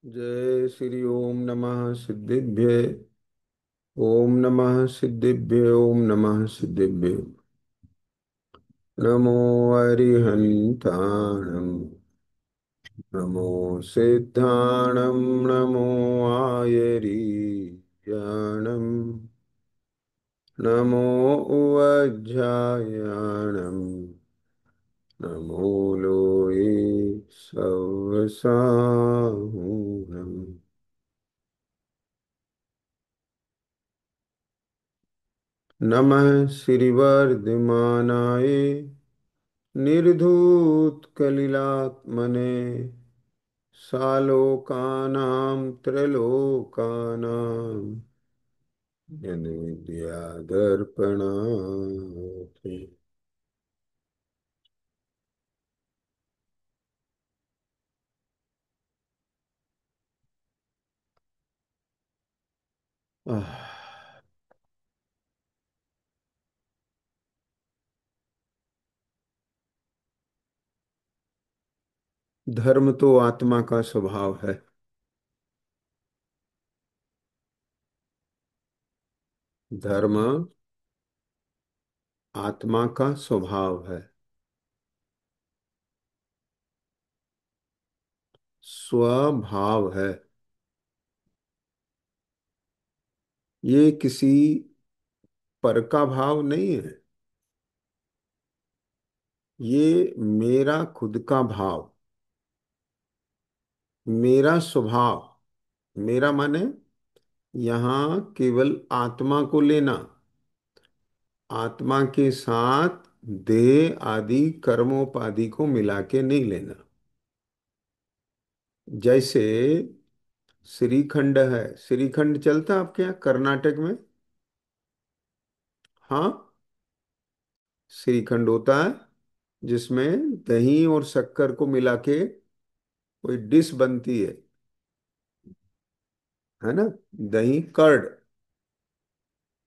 जय श्री ओम नमः सिद्धिभ्य। ओम नमः सिद्धिभ्य। ओम नमः सिद्धिभ्य। नमो अरिहन्ताणं। नमो सिद्धाणं। नमो आयरीयाणं। नमो उवज्झायाणं। नमो लोये सवसाहुणम्। नमः श्रीवर्धमानाय निर्धूतकलिलात्मने सालोकानां त्रैलोकानां यद्विद्यादर्पणात्। आह, धर्म तो आत्मा का स्वभाव है। धर्म आत्मा का स्वभाव है। स्वभाव है। ये किसी पर का भाव नहीं है। ये मेरा खुद का भाव, मेरा स्वभाव। मेरा माने यहाँ केवल आत्मा को लेना, आत्मा के साथ देह आदि कर्मोपाधि को मिला के नहीं लेना। जैसे श्रीखंड है, श्रीखंड चलता है आपके यहाँ कर्नाटक में? हाँ, श्रीखंड होता है जिसमें दही और शक्कर को मिला के कोई डिश बनती है ना? दही कर्ड,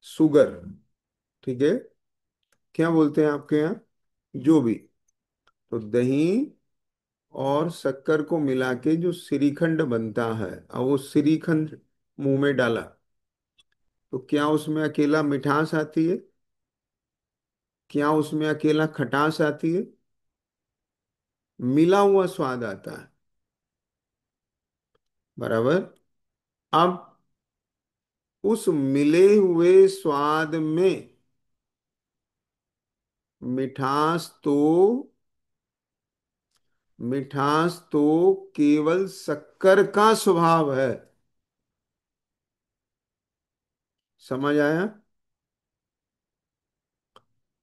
शुगर, ठीक है? क्या बोलते हैं आपके यहाँ? जो भी। तो दही और शक्कर को मिला के जो श्रीखंड बनता है, और वो श्रीखंड मुंह में डाला तो क्या उसमें अकेला मिठास आती है? क्या उसमें अकेला खटास आती है? मिला हुआ स्वाद आता है। बराबर। अब उस मिले हुए स्वाद में मिठास तो मिठास तो केवल शक्कर का स्वभाव है। समझ आया?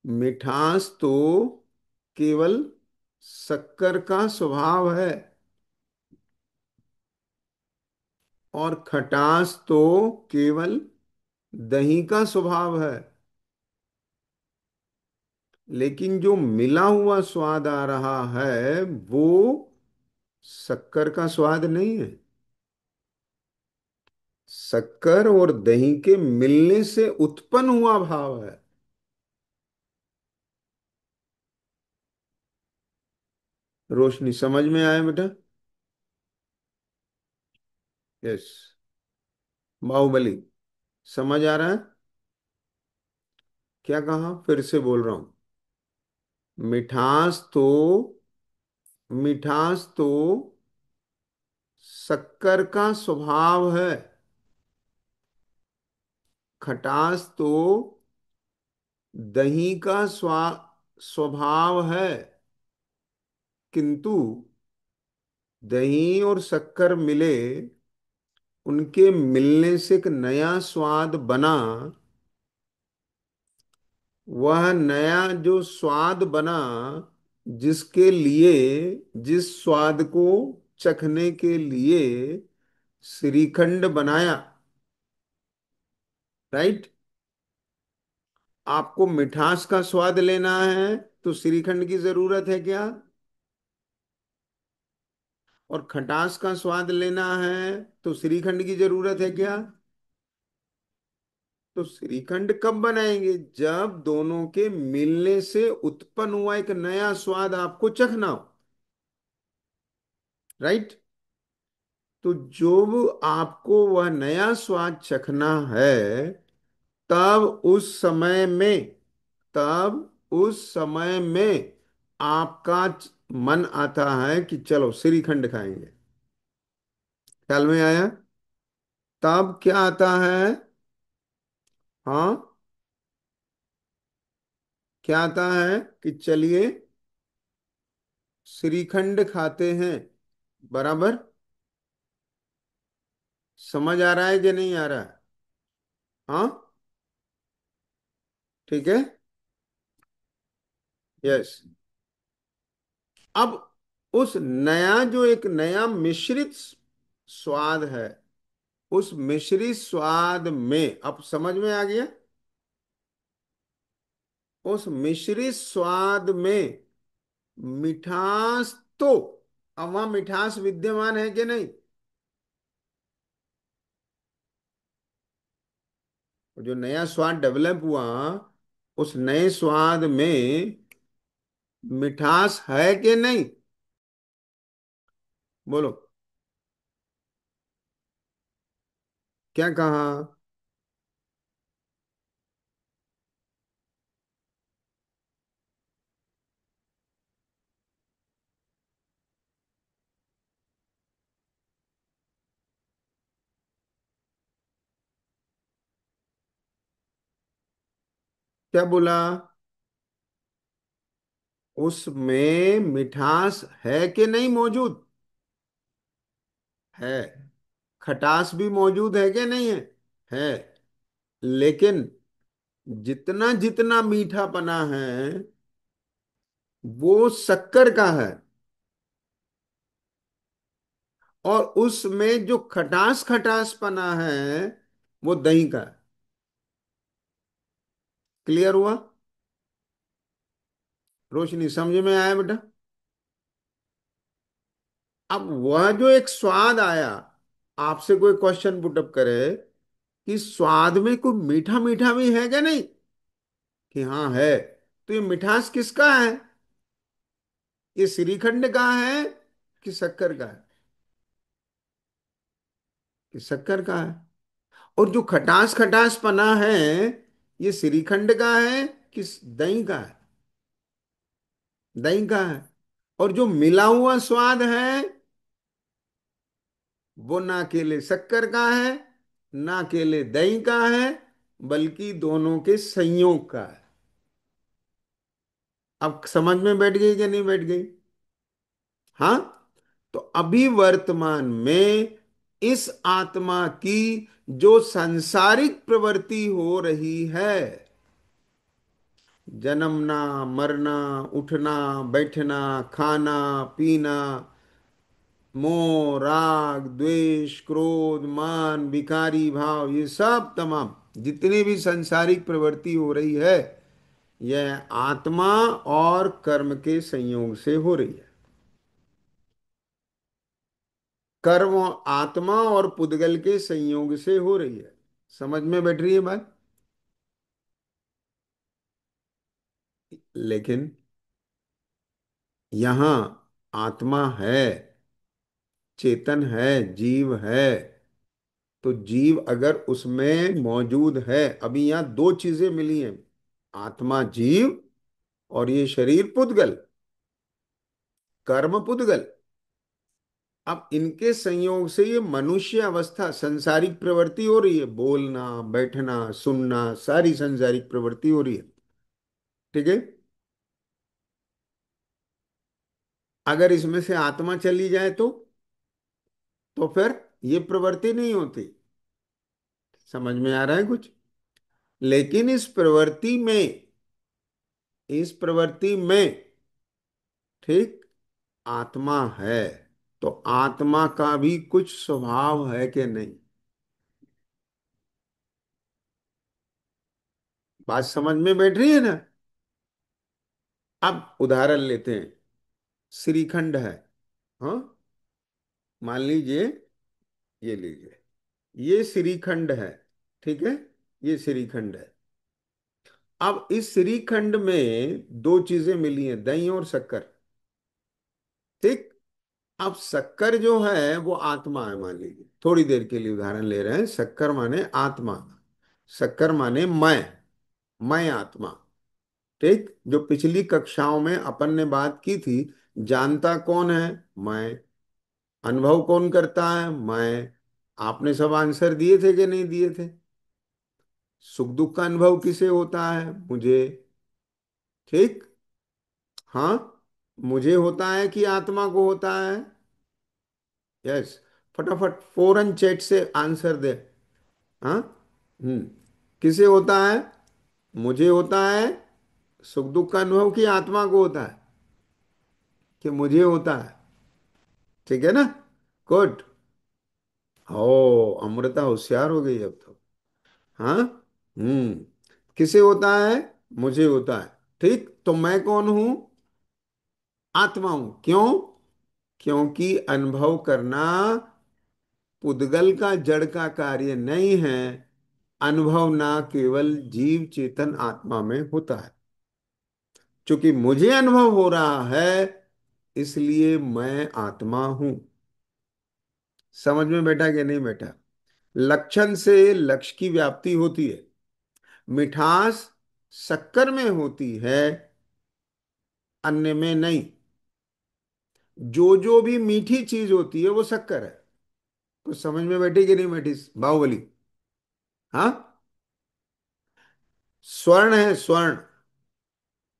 मिठास तो केवल शक्कर का स्वभाव है, और खटास तो केवल दही का स्वभाव है। लेकिन जो मिला हुआ स्वाद आ रहा है वो शक्कर का स्वाद नहीं है। शक्कर और दही के मिलने से उत्पन्न हुआ भाव है। रोशनी समझ में आया बेटा? यस। बाहुबली, समझ आ रहा है? क्या कहा? फिर से बोल रहा हूं। मिठास तो मिठास तो शक्कर का स्वभाव है। खटास तो दही का स्वभाव है। किंतु दही और शक्कर मिले, उनके मिलने से एक नया स्वाद बना। वह नया जो स्वाद बना, जिसके लिए, जिस स्वाद को चखने के लिए श्रीखंड बनाया। राइट? आपको मिठास का स्वाद लेना है तो श्रीखंड की जरूरत है क्या? और खटास का स्वाद लेना है तो श्रीखंड की जरूरत है क्या? तो श्रीखंड कब बनाएंगे? जब दोनों के मिलने से उत्पन्न हुआ एक नया स्वाद आपको चखना हो। राइट? तो जब आपको वह नया स्वाद चखना है, तब उस समय में तब उस समय में आपका मन आता है कि चलो श्रीखंड खाएंगे। ख्याल में आया? तब क्या आता है? हाँ, क्या आता है कि चलिए श्रीखंड खाते हैं। बराबर? समझ आ रहा है कि नहीं आ रहा है? हाँ, ठीक है। यस। अब उस नया, जो एक नया मिश्रित स्वाद है, उस मिश्रित स्वाद में अब समझ में आ गया। उस मिश्रित स्वाद में मिठास, तो अब वहां मिठास विद्यमान है कि नहीं? जो नया स्वाद डेवलप हुआ, उस नए स्वाद में मिठास है कि नहीं? बोलो। क्या कहा? क्या बोला? उसमें मिठास है कि नहीं मौजूद? है। खटास भी मौजूद है कि नहीं है? है। लेकिन जितना जितना मीठापना है, वो शक्कर का है। और उसमें जो खटास खटास पना है, वो दही का है। क्लियर हुआ? रोशनी समझ में आया बेटा? अब वह जो एक स्वाद आया, आपसे कोई क्वेश्चन पुटअप करे कि स्वाद में कोई मीठा मीठा भी है क्या नहीं, कि हाँ है, तो ये मिठास किसका है? ये श्रीखंड का है कि शक्कर का है? कि शक्कर का है। और जो खटास खटास पना है, ये श्रीखंड का है कि दही का है? दही का है। और जो मिला हुआ स्वाद है, वो ना केले शक्कर का है, ना केले दही का है, बल्कि दोनों के संयोग का है। अब समझ में बैठ गई कि नहीं बैठ गई? हाँ। तो अभी वर्तमान में इस आत्मा की जो सांसारिक प्रवृत्ति हो रही है, जन्मना, मरना, उठना, बैठना, खाना, पीना, मोह, राग, द्वेष, क्रोध, मान, विकारी भाव, ये सब तमाम जितनी भी सांसारिक प्रवृत्ति हो रही है, यह आत्मा और कर्म के संयोग से हो रही है। कर्म आत्मा और पुद्गल के संयोग से हो रही है। समझ में बैठ रही है बात? लेकिन यहां आत्मा है, चेतन है, जीव है। तो जीव अगर उसमें मौजूद है, अभी यहां दो चीजें मिली हैं, आत्मा जीव और ये शरीर पुद्गल, कर्म पुद्गल। अब इनके संयोग से ये मनुष्य अवस्था, संसारिक प्रवृत्ति हो रही है, बोलना, बैठना, सुनना, सारी संसारिक प्रवृत्ति हो रही है। ठीक है। अगर इसमें से आत्मा चली जाए तो फिर ये प्रवृत्ति नहीं होती। समझ में आ रहा है कुछ? लेकिन इस प्रवृत्ति में ठीक, आत्मा है। तो आत्मा का भी कुछ स्वभाव है कि नहीं? बात समझ में बैठ रही है ना? अब उदाहरण लेते हैं। श्रीखंड है। हाँ, मान लीजिए, ये लीजिए, ये श्रीखंड है। ठीक है, ये श्रीखंड है। अब इस श्रीखंड में दो चीजें मिली हैं, दही और शक्कर। ठीक। अब शक्कर जो है वो आत्मा है, मान लीजिए, थोड़ी देर के लिए उदाहरण ले रहे हैं, शक्कर माने आत्मा, शक्कर माने मैं आत्मा। ठीक, जो पिछली कक्षाओं में अपन ने बात की थी, जानता कौन है? मैं। अनुभव कौन करता है? मैं। आपने सब आंसर दिए थे कि नहीं दिए थे? सुख दुख का अनुभव किसे होता है? मुझे। ठीक। हाँ, मुझे होता है कि आत्मा को होता है? यस। फटाफट फौरन चैट से आंसर दे। हाँ। हम्म। किसे होता है? मुझे होता है सुख दुख का अनुभव कि आत्मा को होता है? कि मुझे होता है? ठीक है ना? गुड। ओ, अमृता होशियार हो गई अब तो। हाँ। हम्म। किसे होता है? मुझे होता है। ठीक, तो मैं कौन हूं? आत्मा हूं। क्यों? क्योंकि अनुभव करना पुद्गल का, जड़ का कार्य नहीं है। अनुभव ना केवल जीव चेतन आत्मा में होता है। क्योंकि मुझे अनुभव हो रहा है, इसलिए मैं आत्मा हूं। समझ में बैठा कि नहीं बैठा? लक्षण से लक्ष्य की व्याप्ति होती है। मिठास शक्कर में होती है, अन्य में नहीं। जो भी मीठी चीज होती है वो शक्कर है। कुछ समझ में बैठी कि नहीं बैठी बाहुबली? हाँ। स्वर्ण है, स्वर्ण।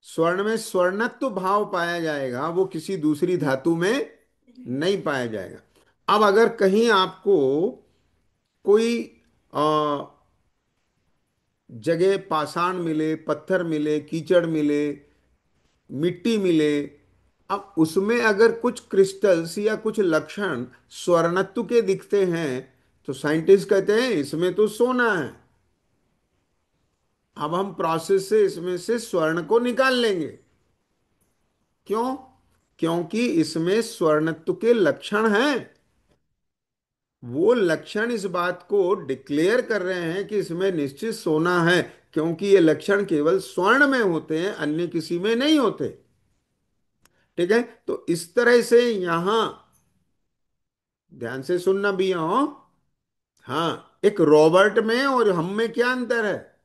स्वर्ण में स्वर्णत्व भाव पाया जाएगा, वो किसी दूसरी धातु में नहीं पाया जाएगा। अब अगर कहीं आपको कोई आ, जगह पाषाण मिले, पत्थर मिले, कीचड़ मिले, मिट्टी मिले, अब उसमें अगर कुछ क्रिस्टल्स या कुछ लक्षण स्वर्णत्व के दिखते हैं, तो साइंटिस्ट कहते हैं इसमें तो सोना है। अब हम प्रोसेस से इसमें से स्वर्ण को निकाल लेंगे। क्यों? क्योंकि इसमें स्वर्णत्व के लक्षण हैं। वो लक्षण इस बात को डिक्लेयर कर रहे हैं कि इसमें निश्चित सोना है, क्योंकि ये लक्षण केवल स्वर्ण में होते हैं, अन्य किसी में नहीं होते। ठीक है, तो इस तरह से यहां ध्यान से सुनना भी हो। हाँ, एक रॉबर्ट में और हम में क्या अंतर है?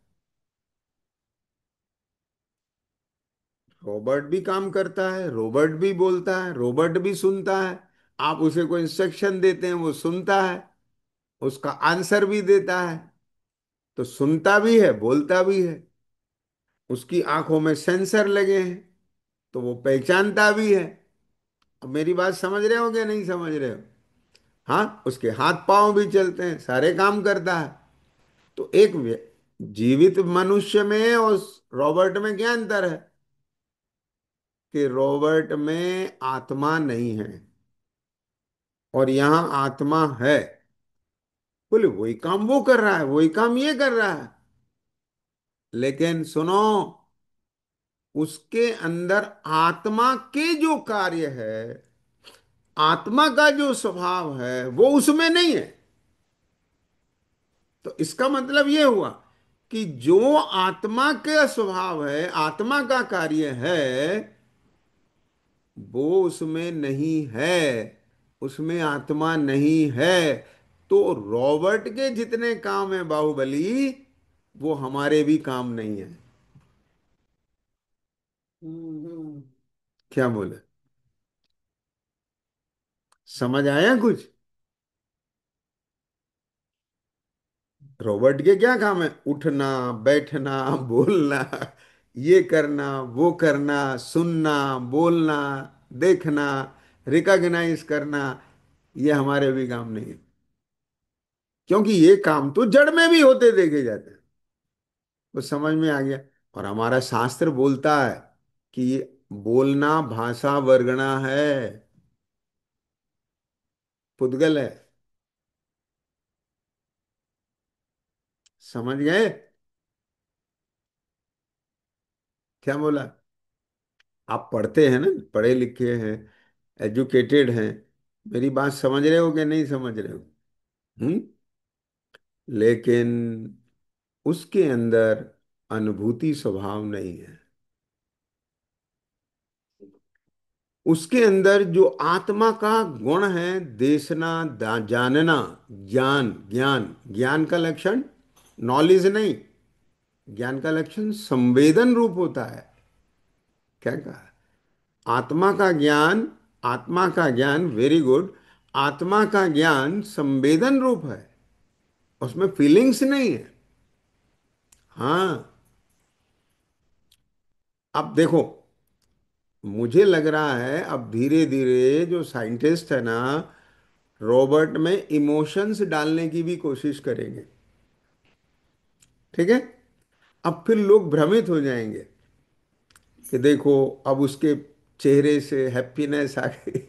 रॉबर्ट भी काम करता है, रॉबर्ट भी बोलता है, रॉबर्ट भी सुनता है। आप उसे कोई इंस्ट्रक्शन देते हैं, वो सुनता है, उसका आंसर भी देता है। तो सुनता भी है, बोलता भी है। उसकी आंखों में सेंसर लगे हैं, तो वो पहचानता भी है। अब मेरी बात समझ रहे हो क्या नहीं समझ रहे हो? हाँ, उसके हाथ पांव भी चलते हैं, सारे काम करता है। तो एक जीवित मनुष्य में और रॉबर्ट में क्या अंतर है? कि रॉबर्ट में आत्मा नहीं है और यहां आत्मा है। बोले वही काम वो कर रहा है, वही काम ये कर रहा है। लेकिन सुनो, उसके अंदर आत्मा के जो कार्य है, आत्मा का जो स्वभाव है, वो उसमें नहीं है। तो इसका मतलब ये हुआ कि जो आत्मा का स्वभाव है, आत्मा का कार्य है, वो उसमें नहीं है। उसमें आत्मा नहीं है। तो रॉबर्ट के जितने काम है बाहुबली, वो हमारे भी काम नहीं है। क्या बोले? समझ आया कुछ? रॉबर्ट के क्या काम है? उठना, बैठना, बोलना, ये करना, वो करना, सुनना, बोलना, देखना, रिकॉग्नाइज करना। ये हमारे भी काम नहीं है, क्योंकि ये काम तो जड़ में भी होते देखे जाते हैं। तो समझ में आ गया। और हमारा शास्त्र बोलता है कि ये बोलना भाषा वर्गना है, पुद्गल है। समझ गए? क्या बोला? आप पढ़ते हैं ना, पढ़े लिखे हैं, एजुकेटेड हैं। मेरी बात समझ रहे हो कि नहीं समझ रहे हो? हम्म। लेकिन उसके अंदर अनुभूति स्वभाव नहीं है। उसके अंदर जो आत्मा का गुण है, देखना, जानना, ज्ञान, ज्ञान, ज्ञान का लक्षण नॉलेज नहीं, ज्ञान का लक्षण संवेदन रूप होता है। क्या कहा? आत्मा का ज्ञान, आत्मा का ज्ञान, वेरी गुड। आत्मा का ज्ञान संवेदन रूप है, उसमें फीलिंग्स नहीं है। हाँ। अब देखो, मुझे लग रहा है अब धीरे धीरे जो साइंटिस्ट है ना, रोबोट में इमोशंस डालने की भी कोशिश करेंगे। ठीक है। अब फिर लोग भ्रमित हो जाएंगे कि देखो, अब उसके चेहरे से हैप्पीनेस आ गई,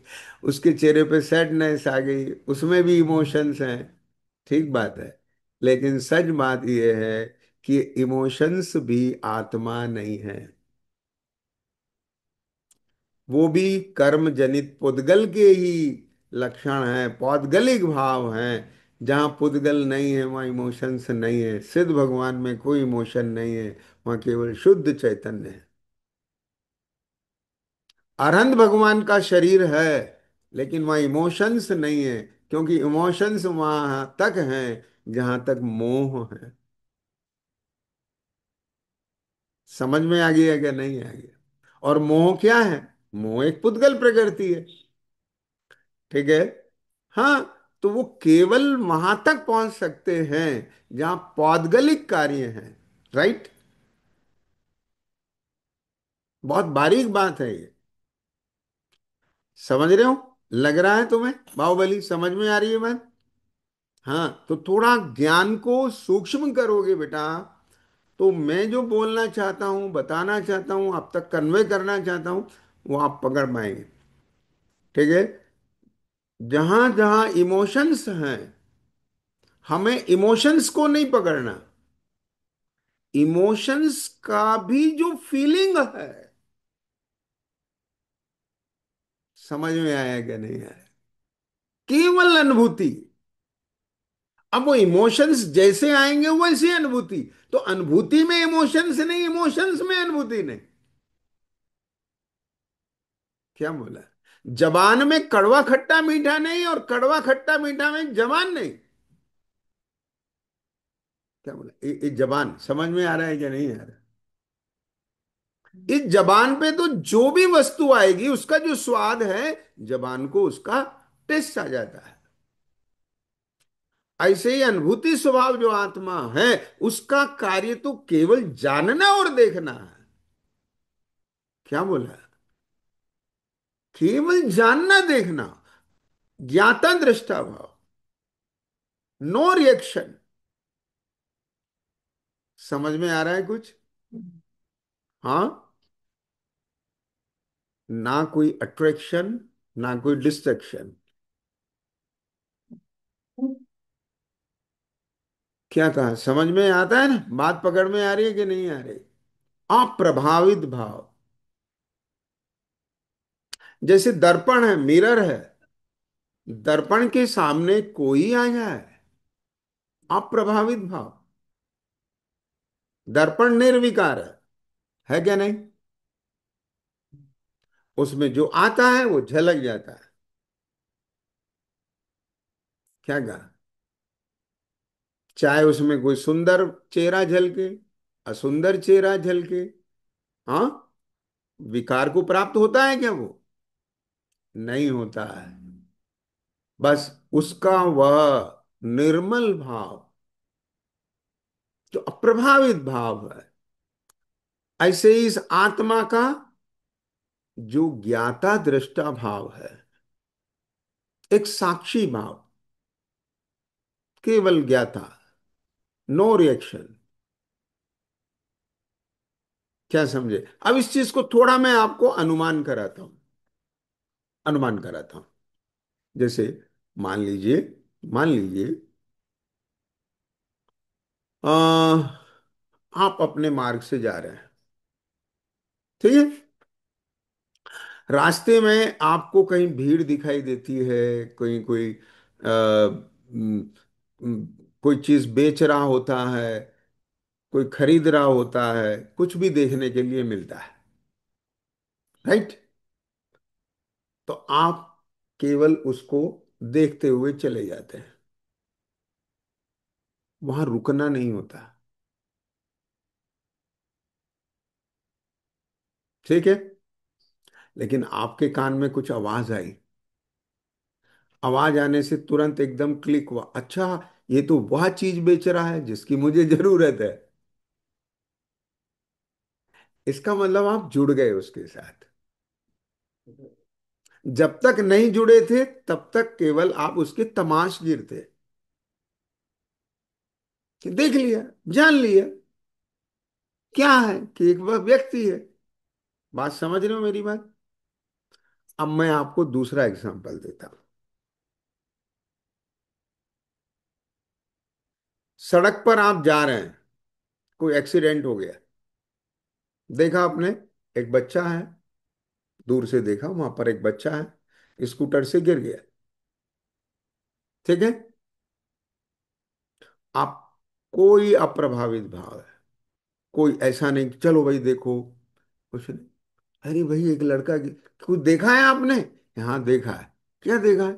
उसके चेहरे पे सैडनेस आ गई, उसमें भी इमोशंस हैं। ठीक बात है। लेकिन सच बात यह है कि इमोशंस भी आत्मा नहीं है। वो भी कर्म जनित पुद्गल के ही लक्षण हैं, पौद्गलिक भाव हैं। जहाँ पुद्गल नहीं है वहाँ इमोशंस नहीं है। सिद्ध भगवान में कोई इमोशन नहीं है, वहाँ केवल शुद्ध चैतन्य है। अरहंत भगवान का शरीर है, लेकिन वहाँ इमोशंस नहीं है, क्योंकि इमोशंस वहाँ तक हैं जहाँ तक मोह है। समझ में आ गया क्या नहीं आ गया? और मोह क्या है? मोह एक पुद्गल प्रकृति है। ठीक है। हाँ। तो वो केवल वहां तक पहुंच सकते हैं जहां पौद्गलिक कार्य हैं। राइट। बहुत बारीक बात है ये। समझ रहे हो? लग रहा है तुम्हें बाहुबली समझ में आ रही है बात? हाँ, तो थोड़ा ज्ञान को सूक्ष्म करोगे बेटा, तो मैं जो बोलना चाहता हूं, बताना चाहता हूं, आप तक कन्वे करना चाहता हूं, वो आप पकड़ पाएंगे। ठीक है। जहां जहां इमोशंस हैं, हमें इमोशंस को नहीं पकड़ना। इमोशंस का भी जो फीलिंग है, समझ में आया क्या नहीं आया? केवल अनुभूति। अब वो इमोशंस जैसे आएंगे वैसी अनुभूति। तो अनुभूति में इमोशंस नहीं, इमोशंस में अनुभूति नहीं। क्या बोला? जबान में कड़वा खट्टा मीठा नहीं, और कड़वा खट्टा मीठा में जबान नहीं। क्या बोला? ये जबान समझ में आ रहा है क्या नहीं आ रहा? इस जबान पे तो जो भी वस्तु आएगी उसका जो स्वाद है, जबान को उसका टेस्ट आ जाता है। ऐसे ही अनुभूति स्वभाव जो आत्मा है, उसका कार्य तो केवल जानना और देखना है। क्या बोला? केवल जानना देखना। ज्ञाता दृष्टा भाव। No reaction. समझ में आ रहा है कुछ? हाँ। ना कोई अट्रैक्शन, ना कोई डिस्ट्रैक्शन। क्या कहा? समझ में आता है ना? बात पकड़ में आ रही है कि नहीं आ रही? अप्रभावित भाव। जैसे दर्पण है, मिरर है, दर्पण के सामने कोई आ जाए, अप्रभावित भाव। दर्पण निर्विकार है क्या नहीं? उसमें जो आता है वो झलक जाता है। क्या कहा? चाहे उसमें कोई सुंदर चेहरा झलके, असुंदर चेहरा झलके। हाँ। विकार को प्राप्त होता है क्या वो? नहीं होता है। बस उसका वह निर्मल भाव, जो अप्रभावित भाव है, ऐसे ही इस आत्मा का जो ज्ञाता दृष्टा भाव है, एक साक्षी भाव, केवल ज्ञाता, नो रिएक्शन। क्या समझे? अब इस चीज को थोड़ा मैं आपको अनुमान कराता हूं। अनुमान कराता हूं। जैसे मान लीजिए, मान लीजिए आ, आप अपने मार्ग से जा रहे हैं। ठीक है। रास्ते में आपको कहीं भीड़ दिखाई देती है, कहीं कोई कोई चीज बेच रहा होता है, कोई खरीद रहा होता है, कुछ भी देखने के लिए मिलता है। राइट। तो आप केवल उसको देखते हुए चले जाते हैं, वहां रुकना नहीं होता। ठीक है। लेकिन आपके कान में कुछ आवाज आई, आवाज आने से तुरंत एकदम क्लिक हुआ, अच्छा ये तो वह चीज बेच रहा है जिसकी मुझे जरूरत है। इसका मतलब आप जुड़ गए उसके साथ। जब तक नहीं जुड़े थे तब तक केवल आप उसके तमाशगिर थे, कि देख लिया, जान लिया क्या है, कि एक वह व्यक्ति है। बात समझ रहे हो मेरी बात? अब मैं आपको दूसरा एग्जांपल देता हूं। सड़क पर आप जा रहे हैं, कोई एक्सीडेंट हो गया, देखा आपने, एक बच्चा है, दूर से देखा, वहां पर एक बच्चा है, स्कूटर से गिर गया। ठीक है। आप, कोई अप्रभावित भाव है, कोई ऐसा नहीं कि चलो भाई देखो, कुछ नहीं। अरे भाई एक लड़का कुछ देखा है आपने? हाँ देखा है। क्या देखा है?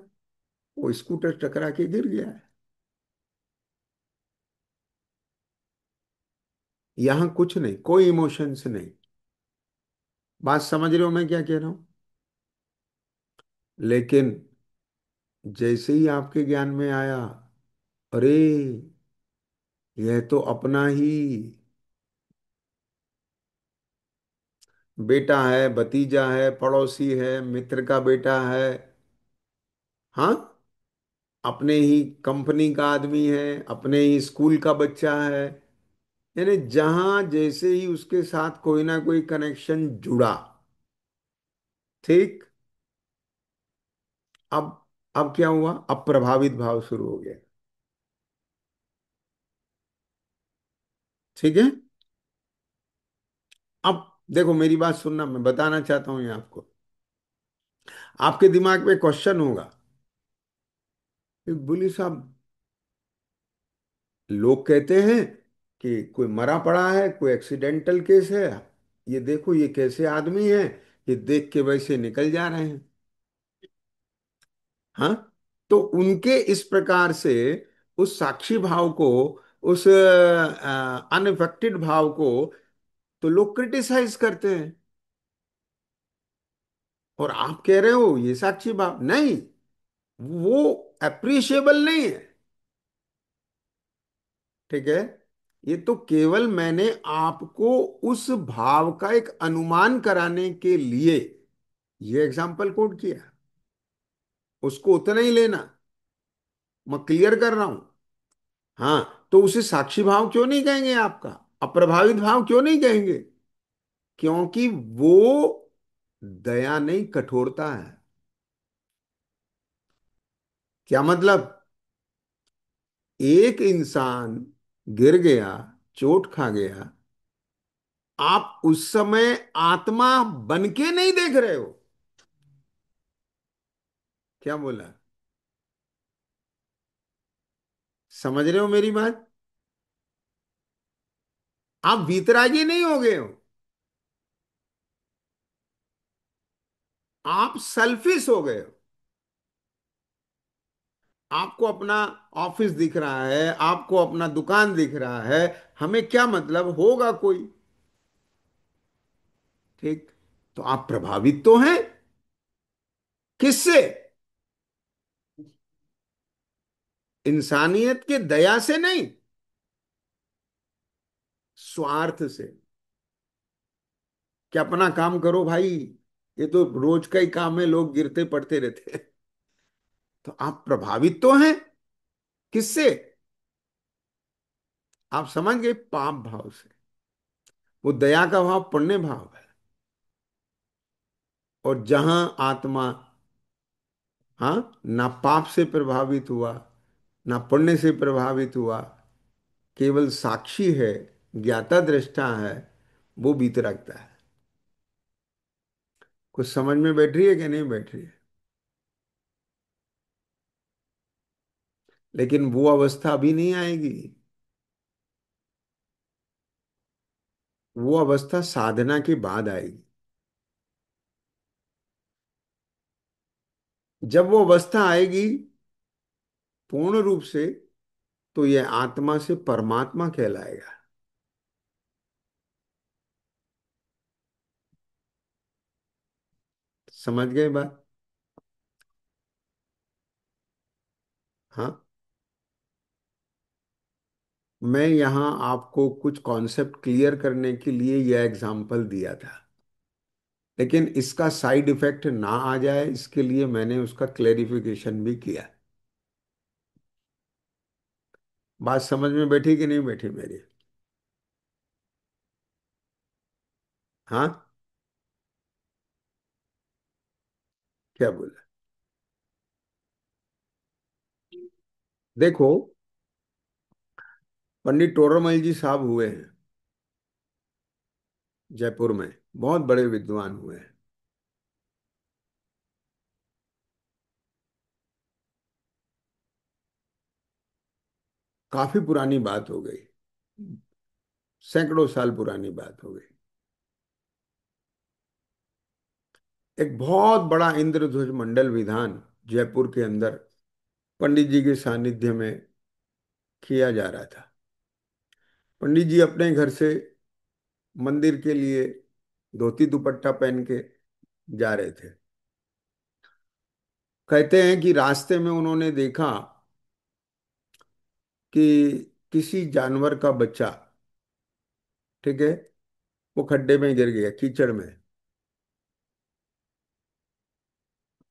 वो स्कूटर टकरा के गिर गया है। यहां कुछ नहीं, कोई इमोशंस नहीं। बात समझ रहे हो मैं क्या कह रहा हूं? लेकिन जैसे ही आपके ज्ञान में आया, अरे यह तो अपना ही बेटा है, भतीजा है, पड़ोसी है, मित्र का बेटा है, हाँ, अपने ही कंपनी का आदमी है, अपने ही स्कूल का बच्चा है, यानी जहां जैसे ही उसके साथ कोई ना कोई कनेक्शन जुड़ा। ठीक। अब अब क्या हुआ? अब प्रभावित भाव शुरू हो गया। ठीक है। अब देखो मेरी बात सुनना, मैं बताना चाहता हूं ये आपको। आपके दिमाग में क्वेश्चन होगा कि बोली साहब, लोग कहते हैं कि कोई मरा पड़ा है, कोई एक्सीडेंटल केस है, ये देखो ये कैसे आदमी है, ये देख के वैसे निकल जा रहे हैं। हाँ, तो उनके इस प्रकार से उस साक्षी भाव को, उस अनअफेक्टेड भाव को तो लोग क्रिटिसाइज करते हैं। और आप कह रहे हो ये साक्षी भाव नहीं, वो अप्रिशिएबल नहीं है। ठीक है। ये तो केवल मैंने आपको उस भाव का एक अनुमान कराने के लिए ये एग्जाम्पल कोट किया। उसको उतना ही लेना, मैं क्लियर कर रहा हूं। हाँ, तो उसे साक्षी भाव क्यों नहीं कहेंगे आपका, अप्रभावित भाव क्यों नहीं कहेंगे? क्योंकि वो दया नहीं, कठोरता है। क्या मतलब? एक इंसान गिर गया, चोट खा गया, आप उस समय आत्मा बन के नहीं देख रहे हो। क्या बोला? समझ रहे हो मेरी बात? आप वीतरागी नहीं हो गए हो, आप सेल्फिश हो गए हो। आपको अपना ऑफिस दिख रहा है, आपको अपना दुकान दिख रहा है, हमें क्या मतलब, होगा कोई। ठीक। तो आप प्रभावित तो हैं, किससे? इंसानियत के दया से नहीं, स्वार्थ से। कि अपना काम करो भाई, ये तो रोज का ही काम है, लोग गिरते पड़ते रहते हैं। तो आप प्रभावित तो हैं, किससे? आप समझ गए, पाप भाव से। वो दया का भाव पुण्य भाव है। और जहां आत्मा, हाँ, ना पाप से प्रभावित हुआ, ना पुण्य से प्रभावित हुआ, केवल साक्षी है, ज्ञाता दृष्टा है, वो बीत रखता है। कुछ समझ में बैठ रही है कि नहीं बैठ रही है? लेकिन वो अवस्था अभी नहीं आएगी। वो अवस्था साधना के बाद आएगी। जब वो अवस्था आएगी पूर्ण रूप से, तो ये आत्मा से परमात्मा कहलाएगा। समझ गए बात? हाँ। मैं यहाँ आपको कुछ कॉन्सेप्ट क्लियर करने के लिए यह एग्जाम्पल दिया था, लेकिन इसका साइड इफेक्ट ना आ जाए इसके लिए मैंने उसका क्लेरिफिकेशन भी किया। बात समझ में बैठी कि नहीं बैठी मेरी? हाँ। क्या बोला? देखो, पंडित टोडरमल जी साहब हुए हैं जयपुर में, बहुत बड़े विद्वान हुए हैं। काफी पुरानी बात हो गई, सैकड़ों साल पुरानी बात हो गई। एक बहुत बड़ा इंद्रध्वज मंडल विधान जयपुर के अंदर पंडित जी के सानिध्य में किया जा रहा था। पंडित जी अपने घर से मंदिर के लिए धोती दुपट्टा पहन के जा रहे थे। कहते हैं कि रास्ते में उन्होंने देखा कि किसी जानवर का बच्चा, ठीक है, वो खड्डे में गिर गया, कीचड़ में।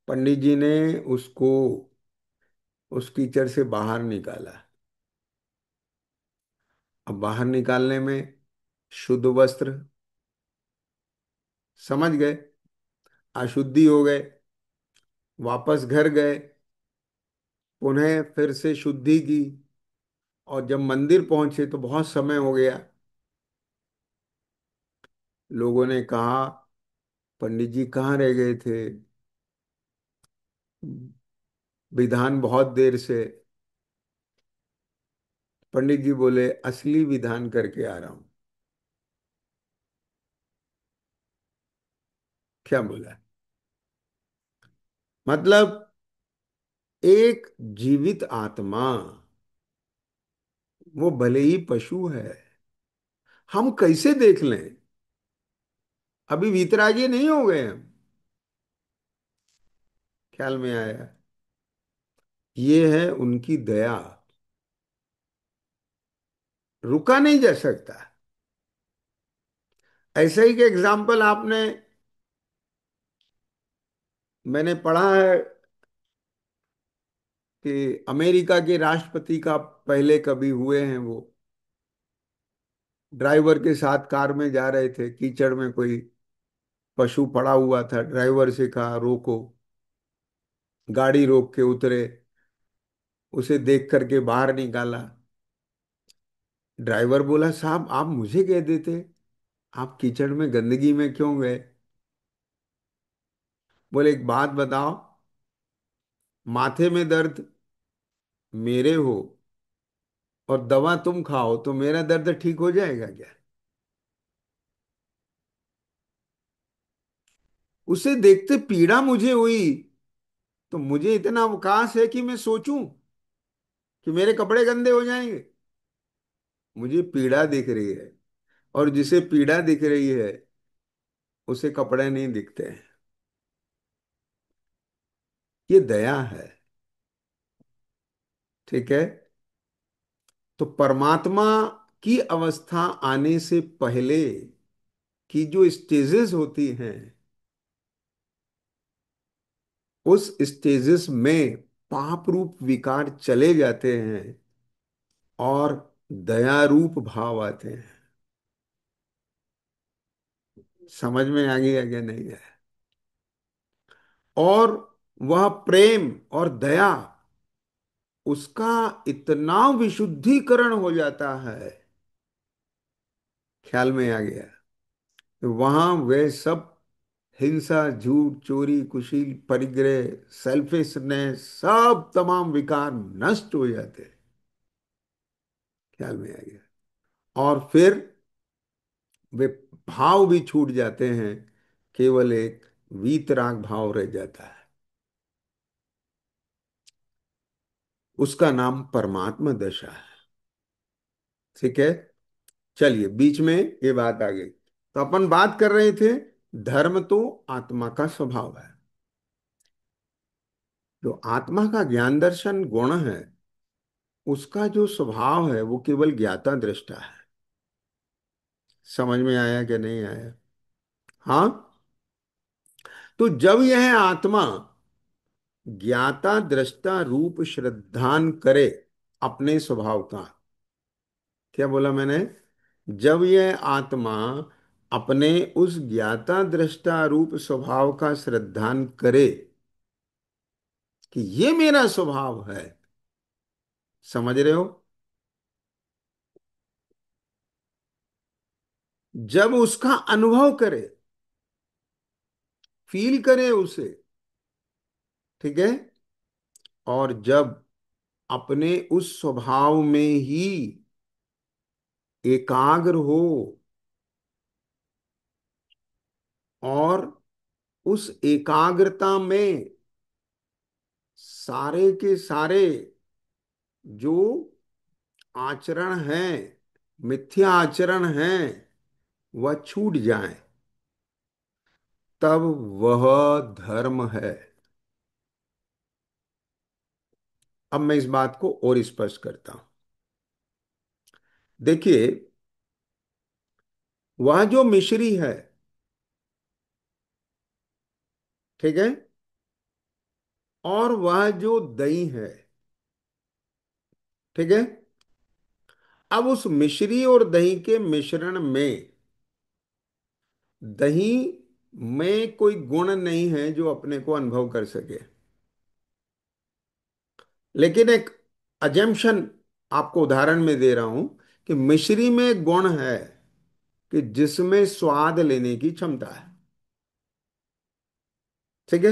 पंडित जी ने उसको उस कीचड़ से बाहर निकाला। अब बाहर निकालने में शुद्ध वस्त्र, समझ गए, अशुद्धि हो गए, वापस घर गए, उन्हें फिर से शुद्धि की, और जब मंदिर पहुंचे तो बहुत समय हो गया। लोगों ने कहा, पंडित जी कहाँ रह गए थे, विधान बहुत देर से। पंडित जी बोले, असली विधान करके आ रहा हूं। क्या बोला? मतलब एक जीवित आत्मा, वो भले ही पशु है, हम कैसे देख लें? अभी वीतरागी नहीं हो गए हम। ख्याल में आया? ये है उनकी दया, रुका नहीं जा सकता। ऐसे ही के एग्जाम्पल आपने, मैंने पढ़ा है कि अमेरिका के राष्ट्रपति का पहले कभी हुए हैं। वो ड्राइवर के साथ कार में जा रहे थे, कीचड़ में कोई पशु पड़ा हुआ था, ड्राइवर से कहा रोको, गाड़ी रोक के उतरे, उसे देख करके बाहर निकाला। ड्राइवर बोला, साहब आप मुझे कह देते, आप कीचड़ में गंदगी में क्यों गए? बोले, एक बात बताओ, माथे में दर्द मेरे हो और दवा तुम खाओ तो मेरा दर्द ठीक हो जाएगा क्या? उसे देखते पीड़ा मुझे हुई, तो मुझे इतना अवकाश है कि मैं सोचूं कि मेरे कपड़े गंदे हो जाएंगे? मुझे पीड़ा दिख रही है, और जिसे पीड़ा दिख रही है उसे कपड़े नहीं दिखते हैं। ये दया है। ठीक है। तो परमात्मा की अवस्था आने से पहले की जो स्टेजेस होती हैं, उस स्टेजेस में पाप रूप विकार चले जाते हैं और दया रूप भाव आते हैं। समझ में आ गया क्या नहीं है? और वह प्रेम और दया, उसका इतना विशुद्धिकरण हो जाता है। ख्याल में आ गया? वहां वे सब हिंसा, झूठ, चोरी, कुशील, परिग्रह, सेल्फिशनेस, सब तमाम विकार नष्ट हो जाते हैं। ख्याल में आ गया? और फिर वे भाव भी छूट जाते हैं, केवल एक वीतराग भाव रह जाता है। उसका नाम परमात्मा दशा है। ठीक है। चलिए, बीच में ये बात आ गई, तो अपन बात कर रहे थे, धर्म तो आत्मा का स्वभाव है। जो आत्मा का ज्ञान दर्शन गुण है, उसका जो स्वभाव है वो केवल ज्ञाता दृष्टा है। समझ में आया कि नहीं आया? हाँ। तो जब यह आत्मा ज्ञाता दृष्टा रूप श्रद्धान करे अपने स्वभाव का, क्या बोला मैंने? जब यह आत्मा अपने उस ज्ञाता दृष्टा रूप स्वभाव का श्रद्धान करे कि ये मेरा स्वभाव है, समझ रहे हो? जब उसका अनुभव करे, फील करे उसे, ठीक है, और जब अपने उस स्वभाव में ही एकाग्र हो, और उस एकाग्रता में सारे के सारे जो आचरण हैं, मिथ्या आचरण हैं, वह छूट जाए, तब वह धर्म है। अब मैं इस बात को और स्पष्ट करता हूं। देखिए, वह जो मिश्री है, ठीक है, और वह जो दही है, ठीक है, अब उस मिश्री और दही के मिश्रण में, दही में कोई गुण नहीं है जो अपने को अनुभव कर सके, लेकिन एक अजम्पशन आपको उदाहरण में दे रहा हूं कि मिश्री में गुण है कि जिसमें स्वाद लेने की क्षमता है। ठीक है।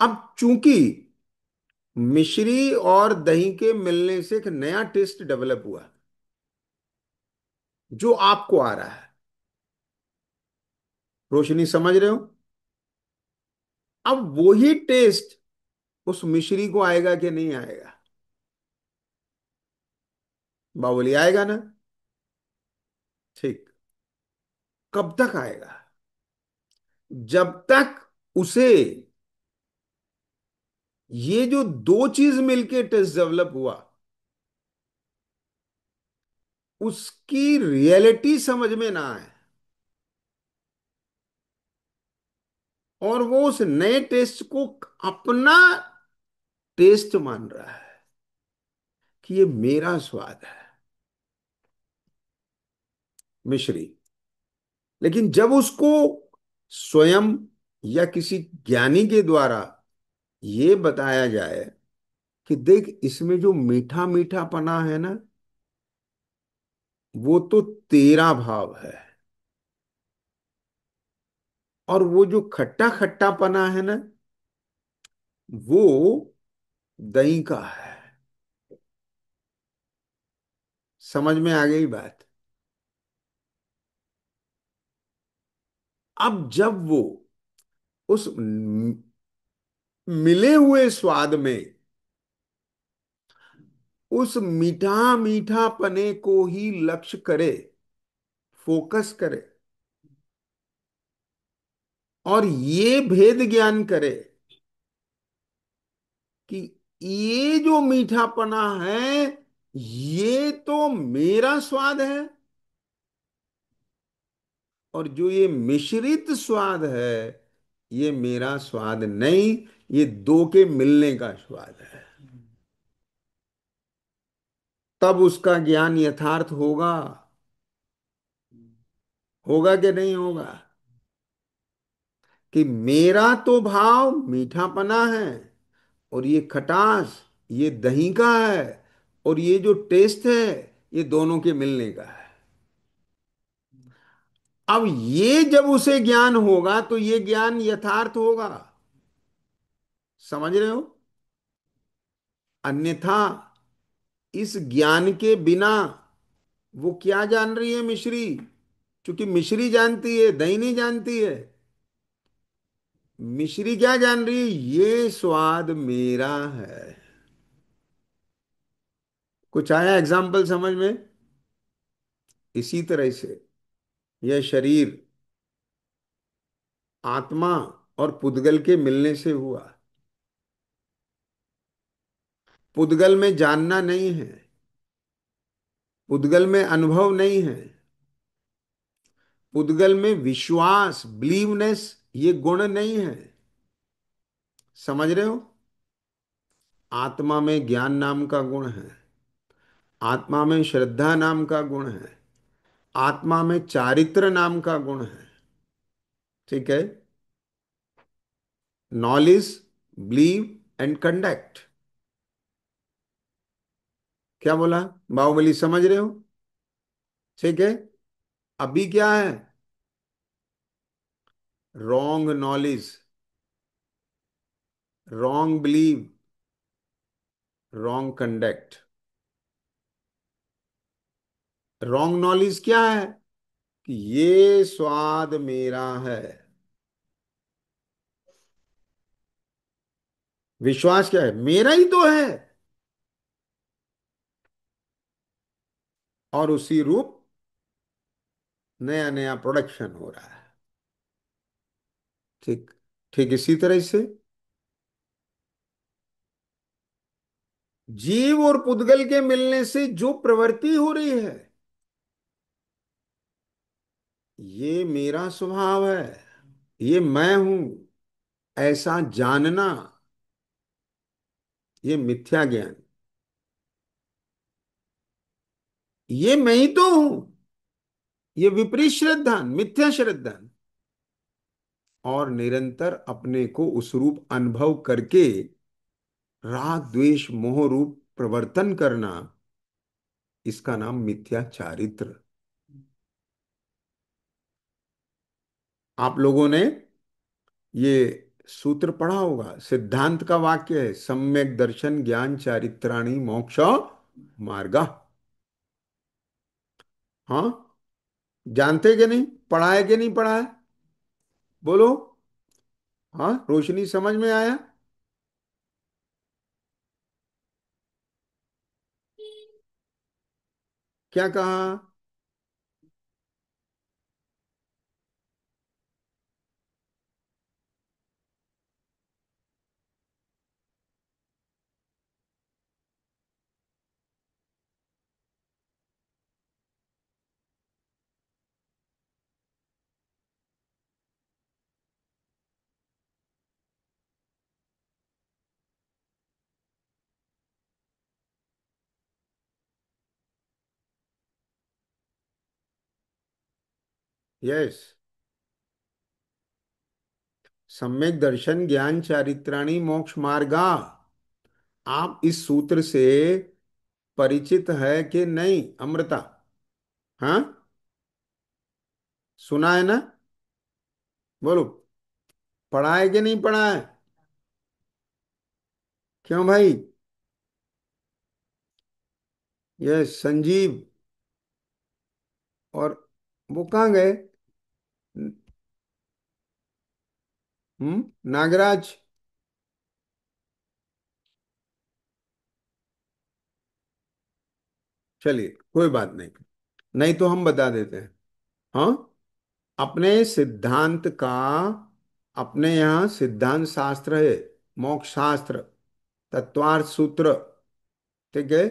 अब चूंकि मिश्री और दही के मिलने से एक नया टेस्ट डेवलप हुआ, जो आपको आ रहा है, रोशनी, समझ रहे हो? अब वही टेस्ट उस मिश्री को आएगा कि नहीं आएगा? बावली आएगा ना? ठीक। कब तक आएगा? जब तक उसे ये जो दो चीज मिलके टेस्ट डेवलप हुआ, उसकी रियलिटी समझ में ना आए, और वो उस नए टेस्ट को अपना टेस्ट मान रहा है कि ये मेरा स्वाद है, मिश्री। लेकिन जब उसको स्वयं या किसी ज्ञानी के द्वारा ये बताया जाए कि देख, इसमें जो मीठा मीठा पना है ना, वो तो तेरा भाव है, और वो जो खट्टा खट्टा पना है ना, वो दही का है। समझ में आ गई बात? अब जब वो उस मिले हुए स्वाद में उस मीठा मीठा पने को ही लक्ष्य करे, फोकस करे, और ये भेद ज्ञान करे कि ये जो मीठापना है, ये तो मेरा स्वाद है, और जो ये मिश्रित स्वाद है, ये मेरा स्वाद नहीं, ये दो के मिलने का स्वाद है। तब उसका ज्ञान यथार्थ होगा। होगा कि नहीं होगा? कि मेरा तो भाव मीठापना है, और ये खटास, ये दही का है, और ये जो टेस्ट है, ये दोनों के मिलने का है। अब ये जब उसे ज्ञान होगा तो ये ज्ञान यथार्थ होगा। समझ रहे हो? अन्यथा इस ज्ञान के बिना वो क्या जान रही है, मिश्री? क्योंकि मिश्री जानती है, दही नहीं जानती है। मिश्री क्या जान रही है? ये स्वाद मेरा है। कुछ आया एग्जाम्पल समझ में? इसी तरह से यह शरीर आत्मा और पुद्गल के मिलने से हुआ। पुद्गल में जानना नहीं है, पुद्गल में अनुभव नहीं है, पुद्गल में विश्वास बिलीवनेस ये गुण नहीं है। समझ रहे हो? आत्मा में ज्ञान नाम का गुण है, आत्मा में श्रद्धा नाम का गुण है, आत्मा में चारित्र नाम का गुण है। ठीक है? Knowledge, believe and conduct. क्या बोला? बाहुबली समझ रहे हो? ठीक है। अभी क्या है? Wrong knowledge, wrong believe, wrong conduct. Wrong knowledge क्या है? कि ये स्वाद मेरा है। विश्वास क्या है? मेरा ही तो है। और उसी रूप नया नया प्रोडक्शन हो रहा है। ठीक। ठीक इसी तरह से जीव और पुद्गल के मिलने से जो प्रवृत्ति हो रही है, ये मेरा स्वभाव है, ये मैं हूं, ऐसा जानना, ये मिथ्या ज्ञान। ये मैं ही तो हूं, ये विपरीत श्रद्धा, मिथ्या श्रद्धा। और निरंतर अपने को उस रूप अनुभव करके राग द्वेष मोह रूप प्रवर्तन करना, इसका नाम मिथ्या चारित्र। आप लोगों ने ये सूत्र पढ़ा होगा, सिद्धांत का वाक्य है, सम्यक दर्शन ज्ञान चारित्राणि मोक्ष मार्गा। हाँ, जानते कि नहीं? पढ़ा है कि नहीं पढ़ा है? बोलो। हाँ, रोशनी समझ में आया? क्या कहा? यस। सम्यक दर्शन ज्ञान चारित्राणि मोक्ष मार्गा। आप इस सूत्र से परिचित है कि नहीं, अमृता? हाँ, सुना है ना? बोलो। पढ़ा है कि नहीं पढ़ा है? क्यों भाई? यस, संजीव। और वो कहाँ गए? नागराज। चलिए, कोई बात नहीं, नहीं तो हम बता देते हैं। हाँ, अपने सिद्धांत का, अपने यहाँ सिद्धांत शास्त्र है, मोक्ष शास्त्र, तत्वार्थ सूत्र। ठीक है?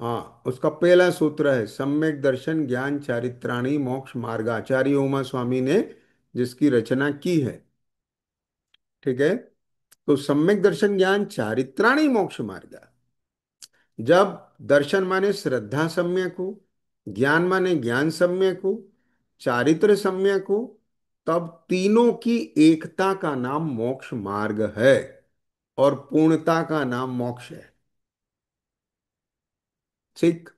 हाँ, उसका पहला सूत्र है सम्यक दर्शन ज्ञान चारित्राणी मोक्ष मार्ग, आचार्य उमा स्वामी ने जिसकी रचना की है। ठीक है? तो सम्यक दर्शन ज्ञान चारित्राणी मोक्ष मार्ग, जब दर्शन माने श्रद्धा सम्यक हो, ज्ञान माने ज्ञान सम्यक हो, चारित्र सम्यक हो, तब तीनों की एकता का नाम मोक्ष मार्ग है और पूर्णता का नाम मोक्ष है। ठीक।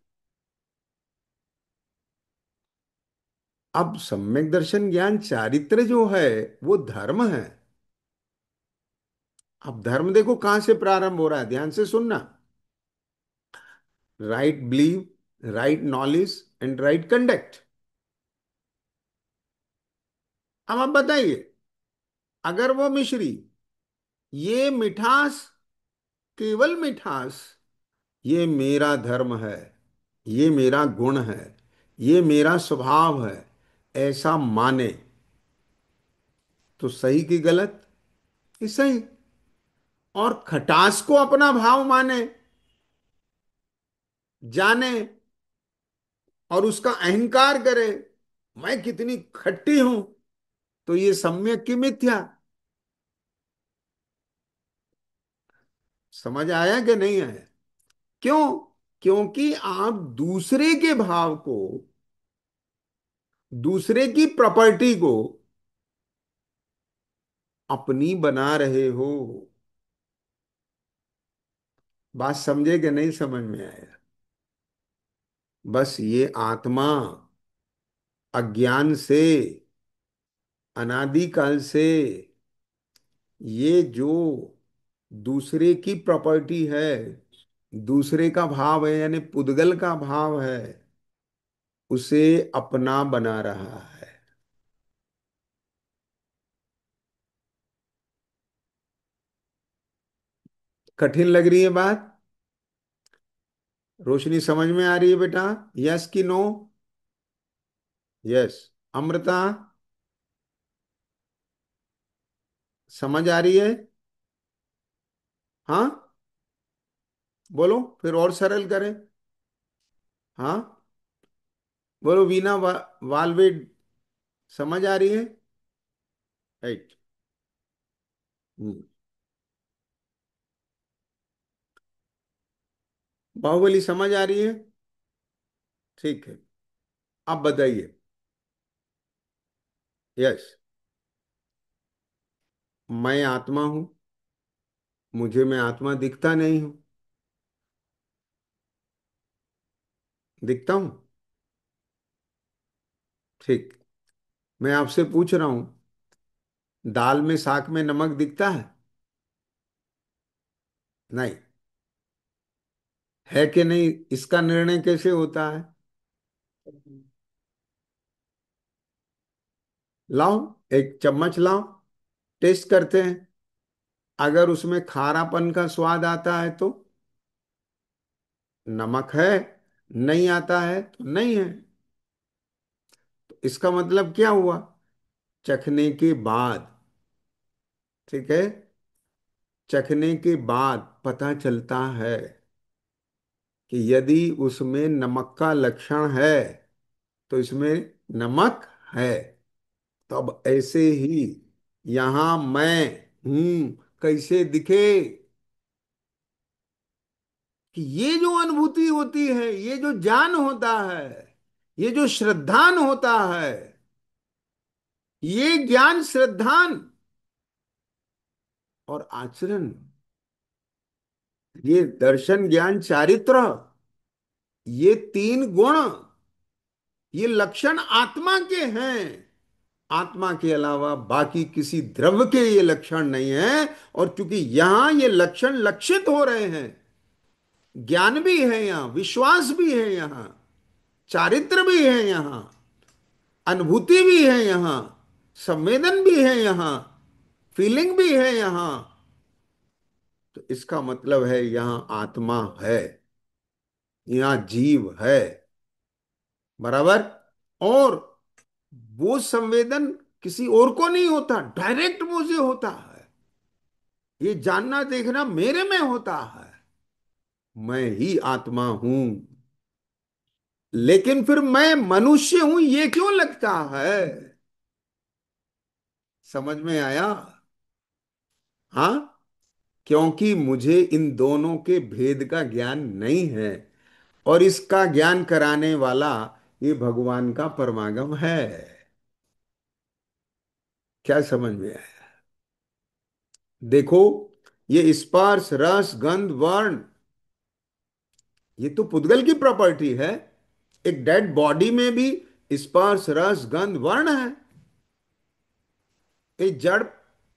अब सम्यक दर्शन ज्ञान चारित्र जो है वो धर्म है। अब धर्म देखो कहां से प्रारंभ हो रहा है, ध्यान से सुनना। Right believe, right knowledge and right conduct. अब आप बताइए, अगर वो मिश्री, ये मिठास, केवल मिठास ये मेरा धर्म है, ये मेरा गुण है, ये मेरा स्वभाव है, ऐसा माने। तो सही कि गलत? ये सही। और खटास को अपना भाव माने, जाने, और उसका अहंकार करे, मैं कितनी खट्टी हूं, तो ये सम्यक की मिथ्या। समझ आया कि नहीं आया? क्यों? क्योंकि आप दूसरे के भाव को, दूसरे की प्रॉपर्टी को अपनी बना रहे हो। बात समझे कि नहीं समझ में आया? बस ये आत्मा अज्ञान से, अनादिकाल से, ये जो दूसरे की प्रॉपर्टी है, दूसरे का भाव है, यानी पुद्गल का भाव है, उसे अपना बना रहा है। कठिन लग रही है बात? रोशनी समझ में आ रही है बेटा? यस कि नो? यस। अमृता, समझ आ रही है? हाँ, बोलो, फिर और सरल करें। हाँ, बोलो वीना वालवेड, समझ आ रही है? राइट। हम्म। बाहुबली समझ आ रही है? ठीक है। अब बताइए। यस। मैं आत्मा हूं, मुझे मैं आत्मा दिखता नहीं हूं। दिखता हूं? ठीक। मैं आपसे पूछ रहा हूं, दाल में साग में नमक दिखता है? नहीं। है कि नहीं, इसका निर्णय कैसे होता है? लाओ, एक चम्मच लाओ, टेस्ट करते हैं। अगर उसमें खारापन का स्वाद आता है तो नमक है, नहीं आता है तो नहीं है। तो इसका मतलब क्या हुआ? चखने के बाद, ठीक है, चखने के बाद पता चलता है कि यदि उसमें नमक का लक्षण है तो इसमें नमक है। तब ऐसे ही यहां मैं हूं कैसे दिखे? कि ये जो अनुभूति होती है, ये जो ज्ञान होता है, ये जो श्रद्धान होता है, ये ज्ञान श्रद्धान और आचरण, ये दर्शन ज्ञान चारित्र, ये तीन गुण, ये लक्षण आत्मा के हैं। आत्मा के अलावा बाकी किसी द्रव्य के ये लक्षण नहीं है। और चूंकि यहां ये लक्षण लक्षित हो रहे हैं, ज्ञान भी है यहां, विश्वास भी है यहां, चारित्र भी है यहां, अनुभूति भी है यहां, संवेदन भी है यहां, फीलिंग भी है यहां। तो इसका मतलब है यहां आत्मा है, यहां जीव है। बराबर। और वो संवेदन किसी और को नहीं होता, डायरेक्ट मुझे होता है। ये जानना देखना मेरे में होता है, मैं ही आत्मा हूं। लेकिन फिर मैं मनुष्य हूं ये क्यों लगता है? समझ में आया? हाँ। क्योंकि मुझे इन दोनों के भेद का ज्ञान नहीं है, और इसका ज्ञान कराने वाला ये भगवान का परमागम है। क्या समझ में आया? देखो, ये स्पर्श रस गंध वर्ण, ये तो पुद्गल की प्रॉपर्टी है। एक डेड बॉडी में भी स्पर्श रस गंध वर्ण है। एक जड़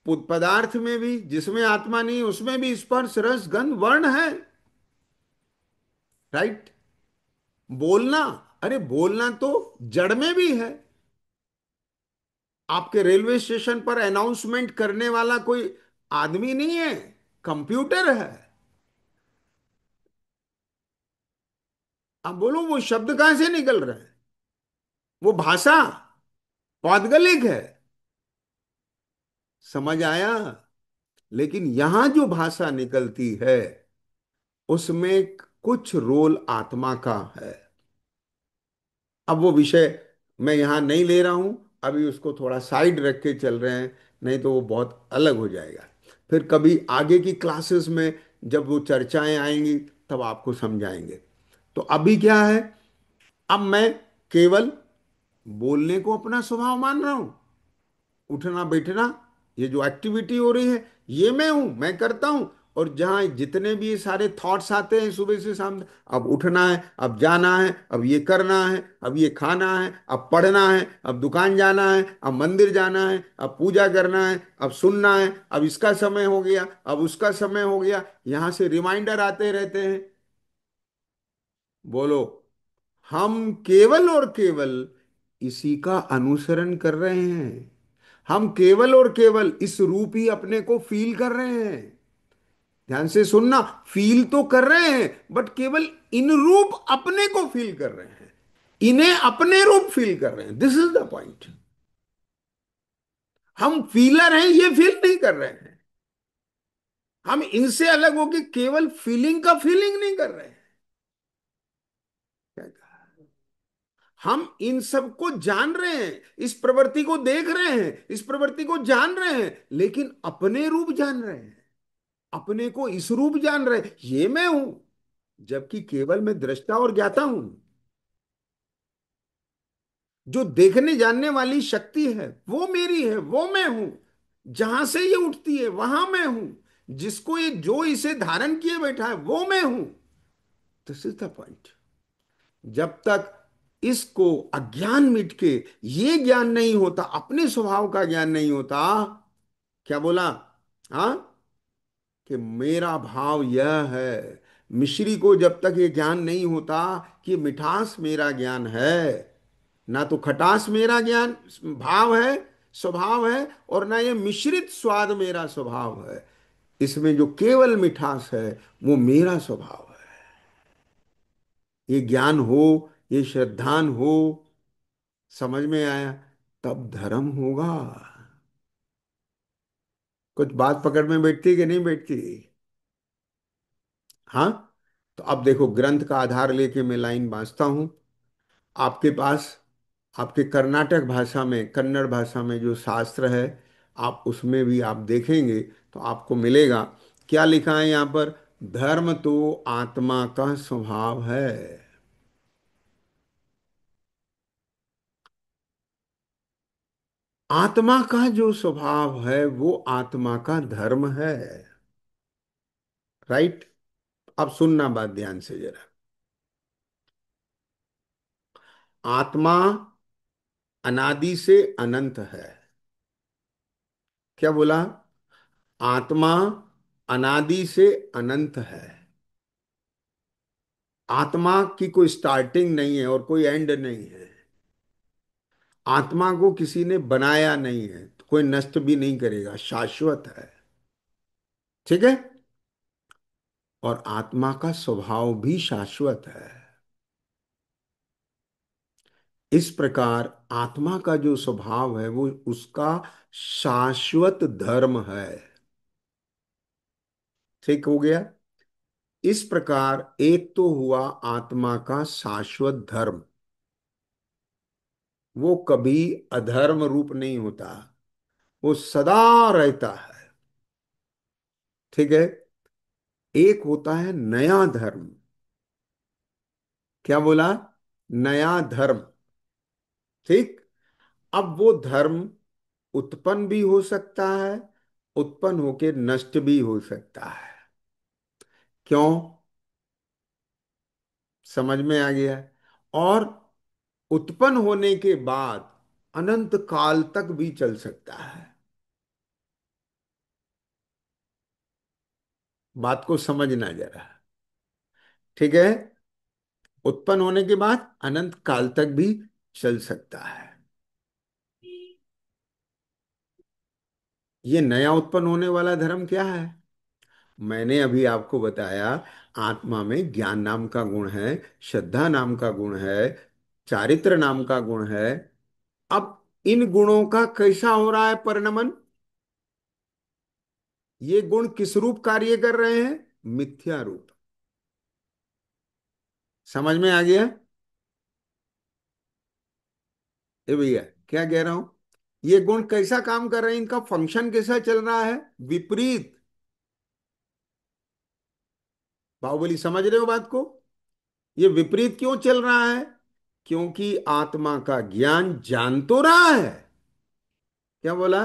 पदार्थ में भी, जिसमें आत्मा नहीं, उसमें भी स्पर्श रस गंध वर्ण है। राइट। बोलना, अरे बोलना तो जड़ में भी है। आपके रेलवे स्टेशन पर अनाउंसमेंट करने वाला कोई आदमी नहीं है, कंप्यूटर है। अब बोलो वो शब्द कहां से निकल रहे हैं? वो भाषा पौद्गलिक है। समझ आया? लेकिन यहां जो भाषा निकलती है उसमें कुछ रोल आत्मा का है। अब वो विषय मैं यहां नहीं ले रहा हूं, अभी उसको थोड़ा साइड रख के चल रहे हैं, नहीं तो वो बहुत अलग हो जाएगा। फिर कभी आगे की क्लासेस में जब वो चर्चाएं आएंगी तब आपको समझाएंगे। तो अभी क्या है, अब मैं केवल बोलने को अपना स्वभाव मान रहा हूं। उठना बैठना, ये जो एक्टिविटी हो रही है, ये मैं हूं, मैं करता हूं। और जहां जितने भी ये सारे थॉट्स आते हैं सुबह से शाम तक, अब उठना है, अब जाना है, अब ये करना है, अब ये खाना है, अब पढ़ना है, अब दुकान जाना है, अब मंदिर जाना है, अब पूजा करना है, अब सुनना है, अब इसका समय हो गया, अब उसका समय हो गया, यहां से रिमाइंडर आते रहते हैं। बोलो, हम केवल और केवल इसी का अनुसरण कर रहे हैं। हम केवल और केवल इस रूप ही अपने को फील कर रहे हैं। ध्यान से सुनना, फील तो कर रहे हैं बट केवल इन रूप अपने को फील कर रहे हैं। इन्हें अपने रूप फील कर रहे हैं, दिस इज द पॉइंट। हम फीलर हैं, ये फील नहीं कर रहे हैं। हम इनसे अलग होकर केवल फीलिंग का फीलिंग नहीं कर रहे हैं। क्या कहा? हम इन सबको जान रहे हैं, इस प्रवृत्ति को देख रहे हैं, इस प्रवृत्ति को जान रहे हैं, लेकिन अपने रूप जान रहे हैं। अपने को इस रूप जान रहे, ये मैं हूं, जबकि केवल मैं दृष्टा और ज्ञाता हूं। जो देखने जानने वाली शक्ति है वो मेरी है, वो मैं हूं। जहां से ये उठती है वहां मैं हूं। जिसको ये जो इसे धारण किए बैठा है वो मैं हूं। This is the point. जब तक इसको अज्ञान मिट के ये ज्ञान नहीं होता, अपने स्वभाव का ज्ञान नहीं होता। क्या बोला? हाँ, कि मेरा भाव यह है। मिश्री को जब तक ये ज्ञान नहीं होता कि मिठास मेरा ज्ञान है, ना तो खटास मेरा ज्ञान भाव है, स्वभाव है, और ना ये मिश्रित स्वाद मेरा स्वभाव है, इसमें जो केवल मिठास है वो मेरा स्वभाव है। ये ज्ञान हो, ये श्रद्धान हो, समझ में आया? तब धर्म होगा। कुछ बात पकड़ में बैठती कि नहीं बैठती? हाँ। तो अब देखो, ग्रंथ का आधार लेके मैं लाइन बांचता हूं। आपके पास, आपके कर्नाटक भाषा में, कन्नड़ भाषा में जो शास्त्र है, आप उसमें भी आप देखेंगे तो आपको मिलेगा। क्या लिखा है यहाँ पर? धर्म तो आत्मा का स्वभाव है। आत्मा का जो स्वभाव है वो आत्मा का धर्म है। राइट? अब सुनना बात ध्यान से जरा। आत्मा अनादि से अनंत है। क्या बोला? आत्मा अनादि से अनंत है। आत्मा की कोई स्टार्टिंग नहीं है और कोई एंड नहीं है। आत्मा को किसी ने बनाया नहीं है, तो कोई नष्ट भी नहीं करेगा, शाश्वत है। ठीक है? और आत्मा का स्वभाव भी शाश्वत है। इस प्रकार आत्मा का जो स्वभाव है वो उसका शाश्वत धर्म है। ठीक हो गया? इस प्रकार एक तो हुआ आत्मा का शाश्वत धर्म, वो कभी अधर्म रूप नहीं होता, वो सदा रहता है। ठीक है? एक होता है नया धर्म। क्या बोला? नया धर्म। ठीक। अब वो धर्म उत्पन्न भी हो सकता है, उत्पन्न होके नष्ट भी हो सकता है। क्यों? समझ में आ गया? और उत्पन्न होने के बाद अनंत काल तक भी चल सकता है। बात को समझना जरा। ठीक है? उत्पन्न होने के बाद अनंत काल तक भी चल सकता है। ये नया उत्पन्न होने वाला धर्म क्या है? मैंने अभी आपको बताया, आत्मा में ज्ञान नाम का गुण है, श्रद्धा नाम का गुण है, चारित्र नाम का गुण है। अब इन गुणों का कैसा हो रहा है परिणमन? ये गुण किस रूप कार्य कर रहे हैं? मिथ्या रूप। समझ में आ गया? ए भैया, क्या कह रहा हूं? ये गुण कैसा काम कर रहे हैं, इनका फंक्शन कैसा चल रहा है? विपरीत। बाहुबली, समझ रहे हो बात को? ये विपरीत क्यों चल रहा है? क्योंकि आत्मा का ज्ञान जान तो रहा है। क्या बोला?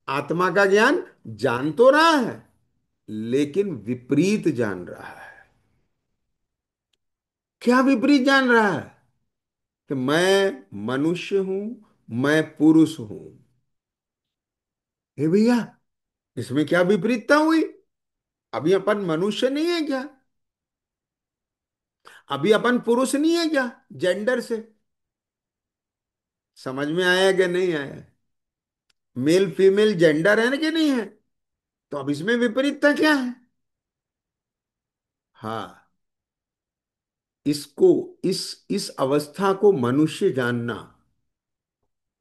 आत्मा का ज्ञान जान तो रहा है, लेकिन विपरीत जान रहा है। क्या विपरीत जान रहा है? कि मैं मनुष्य हूं, मैं पुरुष हूं। हे भैया, इसमें क्या विपरीतता हुई? अभी अपन मनुष्य नहीं है क्या? अभी अपन पुरुष नहीं है क्या, जेंडर से? समझ में आया कि नहीं आया? मेल फीमेल जेंडर है ना कि नहीं है? तो अब इसमें विपरीतता क्या है? हाँ, इसको, इस अवस्था को मनुष्य जानना।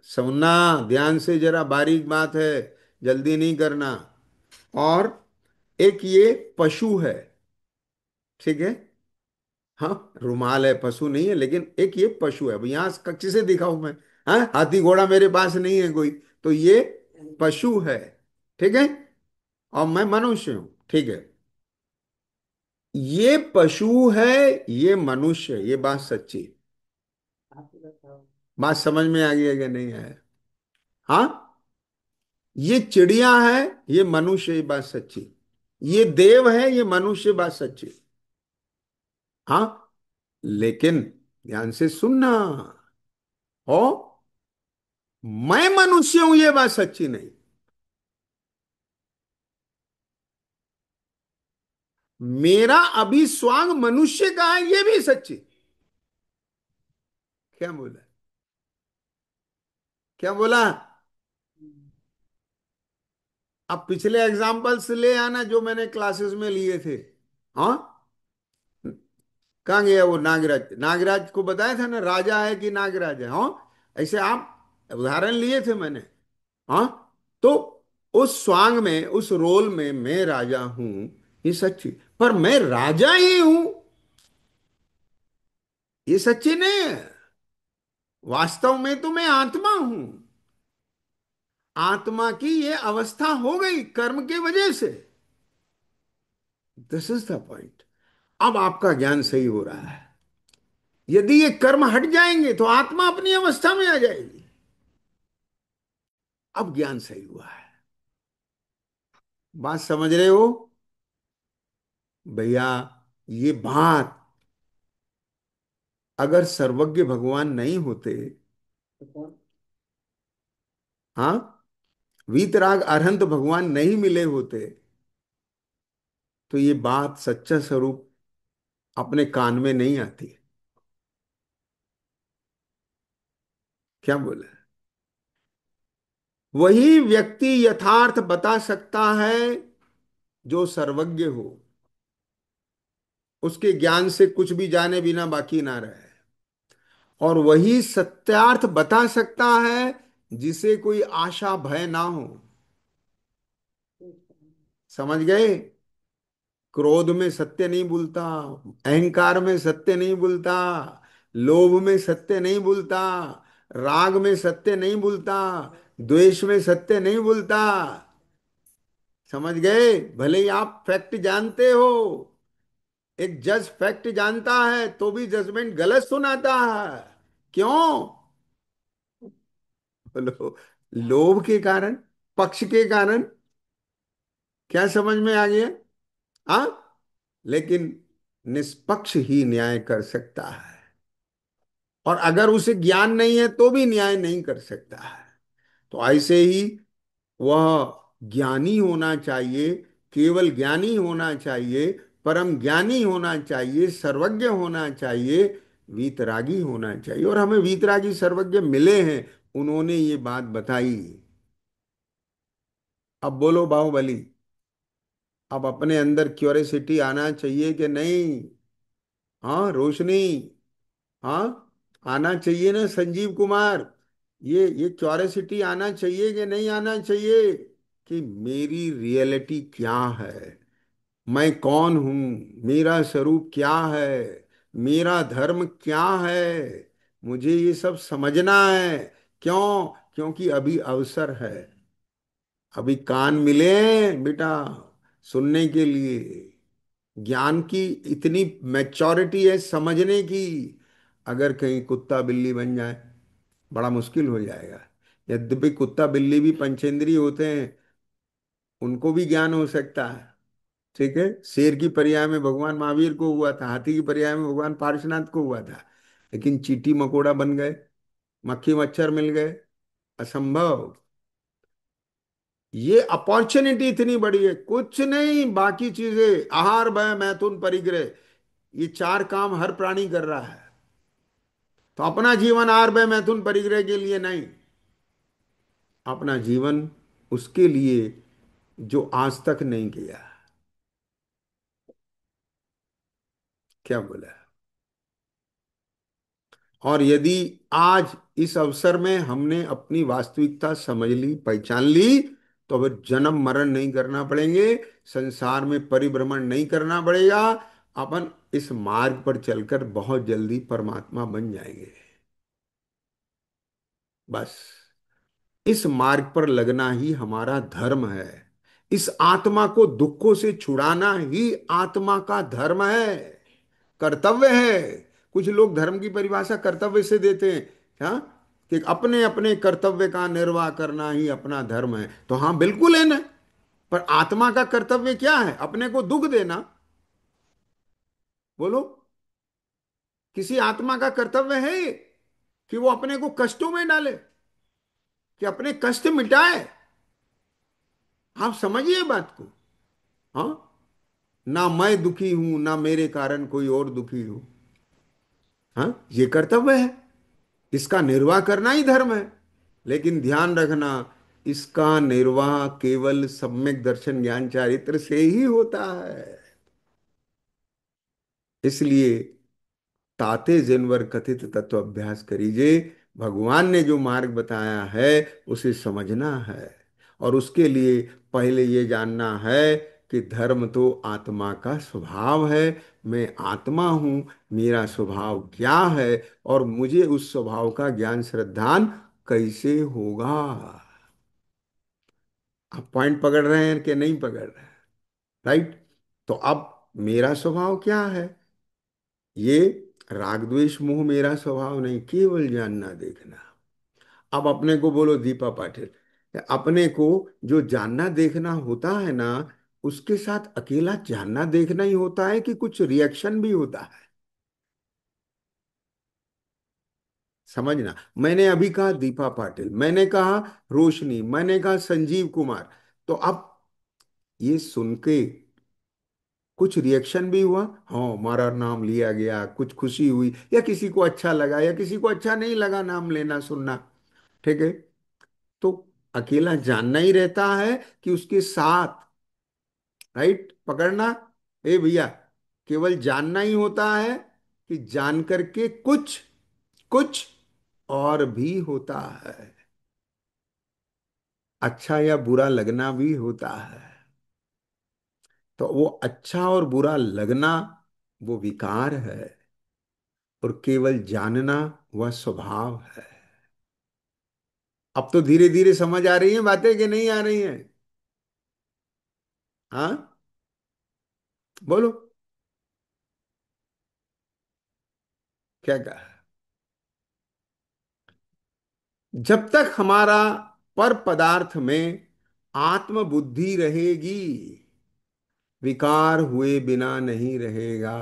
सुनना ध्यान से, जरा बारीक बात है, जल्दी नहीं करना। और एक ये पशु है, ठीक है? हाँ, रुमाल है, पशु नहीं है, लेकिन एक ये पशु है। अब यहां कच्चे से दिखाऊं मैं? हाँ, हाथी घोड़ा मेरे पास नहीं है कोई, तो ये पशु है, ठीक है? और मैं मनुष्य हूं, ठीक है? ये पशु है, ये मनुष्य है, ये बात सच्ची। बात समझ में आ गई है कि नहीं आया? हाँ, ये चिड़िया है, ये मनुष्य, ये बात सच्ची। ये देव है, ये मनुष्य, बात सच्ची। हाँ, लेकिन ध्यान से सुनना। हो, मैं मनुष्य हूं, ये बात सच्ची नहीं। मेरा अभी स्वांग मनुष्य का है, ये भी सच्ची। क्या बोला? क्या बोला? अब पिछले एग्जाम्पल्स ले आना जो मैंने क्लासेस में लिए थे। हाँ, कहाँ गया वो नागराज? नागराज को बताया था ना, राजा है कि नागराज है? हाँ, ऐसे आप उदाहरण लिए थे मैंने। हाँ, तो उस स्वांग में, उस रोल में मैं राजा हूं, ये सच्ची। पर मैं राजा ही हूं, ये सच्ची नहीं है। वास्तव में तो मैं आत्मा हूं। आत्मा की ये अवस्था हो गई कर्म के वजह से। This is the point. अब आपका ज्ञान सही हो रहा है। यदि ये कर्म हट जाएंगे तो आत्मा अपनी अवस्था में आ जाएगी। अब ज्ञान सही हुआ है। बात समझ रहे हो भैया? ये बात, अगर सर्वज्ञ भगवान नहीं होते, हाँ, वीतराग अरहंत भगवान नहीं मिले होते, तो ये बात सच्चा स्वरूप अपने कान में नहीं आती। क्या बोला? वही व्यक्ति यथार्थ बता सकता है जो सर्वज्ञ हो, उसके ज्ञान से कुछ भी जाने बिना बाकी ना रहे। और वही सत्यार्थ बता सकता है जिसे कोई आशा भय ना हो। समझ गए? क्रोध में सत्य नहीं बोलता, अहंकार में सत्य नहीं बोलता, लोभ में सत्य नहीं बोलता, राग में सत्य नहीं बोलता, द्वेष में सत्य नहीं बोलता। समझ गए? भले ही आप फैक्ट जानते हो, एक जज फैक्ट जानता है तो भी जजमेंट गलत सुनाता है। क्यों? बोलो। लोभ के कारण, पक्ष के कारण। क्या समझ में आ गया? हाँ, लेकिन निष्पक्ष ही न्याय कर सकता है। और अगर उसे ज्ञान नहीं है तो भी न्याय नहीं कर सकता है। तो ऐसे ही वह ज्ञानी होना चाहिए, केवल ज्ञानी होना चाहिए, परम ज्ञानी होना चाहिए, सर्वज्ञ होना चाहिए, वीतरागी होना चाहिए। और हमें वीतरागी सर्वज्ञ मिले हैं, उन्होंने ये बात बताई। अब बोलो बाहुबली। अब अपने अंदर क्यूरियोसिटी आना चाहिए कि नहीं? हाँ रोशनी, हाँ आना चाहिए ना संजीव कुमार? ये क्यूरियोसिटी आना चाहिए कि नहीं आना चाहिए? कि मेरी रियलिटी क्या है, मैं कौन हूं, मेरा स्वरूप क्या है, मेरा धर्म क्या है, मुझे ये सब समझना है। क्यों? क्योंकि अभी अवसर है, अभी कान मिले हैं बेटा सुनने के लिए। ज्ञान की इतनी मैच्योरिटी है समझने की। अगर कहीं कुत्ता बिल्ली बन जाए बड़ा मुश्किल हो जाएगा। यद्यपि कुत्ता बिल्ली भी पंचेंद्रिय होते हैं, उनको भी ज्ञान हो सकता है। ठीक है, शेर की पर्याय में भगवान महावीर को हुआ था, हाथी की पर्याय में भगवान पार्श्वनाथ को हुआ था। लेकिन चींटी मकोड़ा बन गए, मक्खी मच्छर मिल गए, असंभव। ये अपॉर्चुनिटी इतनी बड़ी है, कुछ नहीं बाकी चीजें, आहार भय मैथुन परिग्रह, ये चार काम हर प्राणी कर रहा है। तो अपना जीवन आहार भय मैथुन परिग्रह के लिए नहीं, अपना जीवन उसके लिए जो आज तक नहीं किया। क्या बोला? और यदि आज इस अवसर में हमने अपनी वास्तविकता समझ ली, पहचान ली, तो फिर जन्म मरण नहीं करना पड़ेंगे, संसार में परिभ्रमण नहीं करना पड़ेगा। अपन इस मार्ग पर चलकर बहुत जल्दी परमात्मा बन जाएंगे। बस इस मार्ग पर लगना ही हमारा धर्म है। इस आत्मा को दुखों से छुड़ाना ही आत्मा का धर्म है, कर्तव्य है। कुछ लोग धर्म की परिभाषा कर्तव्य से देते हैं, हाँ, कि अपने अपने कर्तव्य का निर्वाह करना ही अपना धर्म है। तो हाँ बिल्कुल है ना, पर आत्मा का कर्तव्य क्या है? अपने को दुख देना? बोलो, किसी आत्मा का कर्तव्य है कि वो अपने को कष्टों में डाले, कि अपने कष्ट मिटाए? आप समझिए बात को। हाँ, ना मैं दुखी हूं ना मेरे कारण कोई और दुखी हो। हाँ, ये कर्तव्य है, इसका निर्वाह करना ही धर्म है। लेकिन ध्यान रखना, इसका निर्वाह केवल सम्यक दर्शन ज्ञान चारित्र से ही होता है। इसलिए ताते जिनवर कथित तत्व अभ्यास करीजे, भगवान ने जो मार्ग बताया है उसे समझना है। और उसके लिए पहले ये जानना है कि धर्म तो आत्मा का स्वभाव है। मैं आत्मा हूँ, मेरा स्वभाव क्या है, और मुझे उस स्वभाव का ज्ञान श्रद्धान कैसे होगा। आप पॉइंट पकड़ रहे हैं कि नहीं पकड़ रहे हैं? राइट। तो अब मेरा स्वभाव क्या है? ये राग द्वेष मोह मेरा स्वभाव नहीं, केवल जानना देखना। अब अपने को बोलो दीपा पाटिल, अपने को जो जानना देखना होता है ना, उसके साथ अकेला जानना देखना ही होता है कि कुछ रिएक्शन भी होता है? समझना, मैंने अभी कहा दीपा पाटिल, मैंने कहा रोशनी, मैंने कहा संजीव कुमार। तो अब ये सुन के कुछ रिएक्शन भी हुआ, हाँ हमारा नाम लिया गया, कुछ खुशी हुई, या किसी को अच्छा लगा या किसी को अच्छा नहीं लगा नाम लेना सुनना। ठीक है, तो अकेला जानना ही रहता है कि उसके साथ, राइट पकड़ना, ए भैया, केवल जानना ही होता है कि जान करके कुछ कुछ और भी होता है, अच्छा या बुरा लगना भी होता है। तो वो अच्छा और बुरा लगना वो विकार है, और केवल जानना वह स्वभाव है। अब तो धीरे धीरे समझ आ रही है बातें कि नहीं आ रही हैं? हाँ बोलो, क्या कहा? जब तक हमारा पर पदार्थ में आत्म बुद्धि रहेगी, विकार हुए बिना नहीं रहेगा।